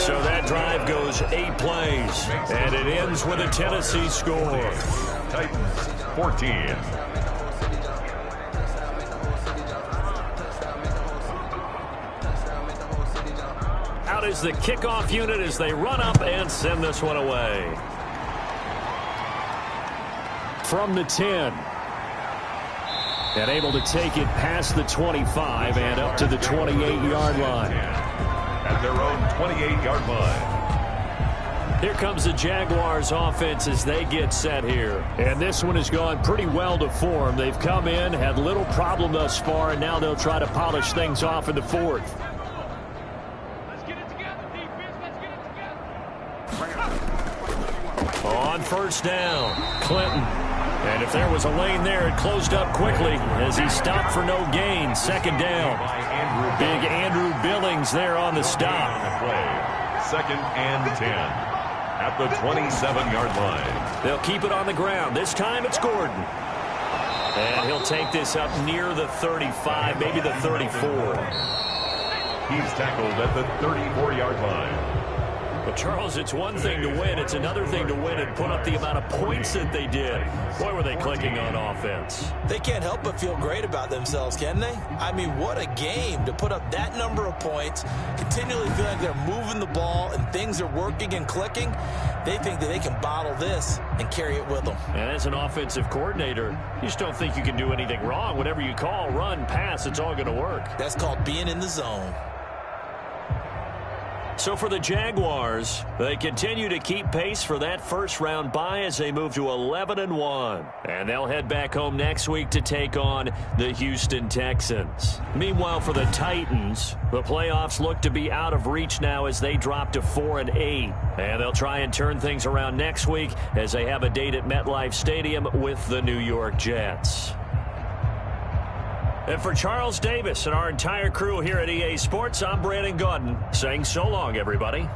Speaker 3: So that drive goes 8 plays. And it ends with a Tennessee score.
Speaker 1: Titans 14.
Speaker 2: out is the kickoff unit as they run up and send this one away. From the 10. And able to take it past the 25 and up to the 28-yard line.
Speaker 1: At their own 28-yard line.
Speaker 2: Here comes the Jaguars offense as they get set here.
Speaker 3: And this one has gone pretty well to form. They've come in, had little problem thus far, and now they'll try to polish things off in the fourth.
Speaker 7: Let's get it together, defense. Let's get it together.
Speaker 2: On first down, Clinton. And if there was a lane there, it closed up quickly as he stopped for no gain. Second down. Big Andrew Billings there on the stop.
Speaker 1: Second and 10. At the 27-yard line.
Speaker 2: They'll keep it on the ground. This time it's Gordon. And he'll take this up near the 35, maybe the 34.
Speaker 1: He's tackled at the 34-yard line.
Speaker 2: But, Charles, it's one thing to win. It's another thing to win and put up the amount of points that they did. Boy, were they clicking on offense.
Speaker 5: They can't help but feel great about themselves, can they? I mean, what a game to put up that number of points, continually feel like they're moving the ball and things are working and clicking. They think that they can bottle this and carry it with them.
Speaker 2: And as an offensive coordinator, you just don't think you can do anything wrong. Whatever you call, run, pass, it's all going to work.
Speaker 5: That's called being in the zone.
Speaker 2: So for the Jaguars, they continue to keep pace for that first-round bye as they move to 11-1. And they'll head back home next week to take on the Houston Texans. Meanwhile, for the Titans, the playoffs look to be out of reach now as they drop to 4-8. And they'll try and turn things around next week as they have a date at MetLife Stadium with the New York Jets. And for Charles Davis and our entire crew here at EA Sports, I'm Brandon Gaudin saying so long, everybody.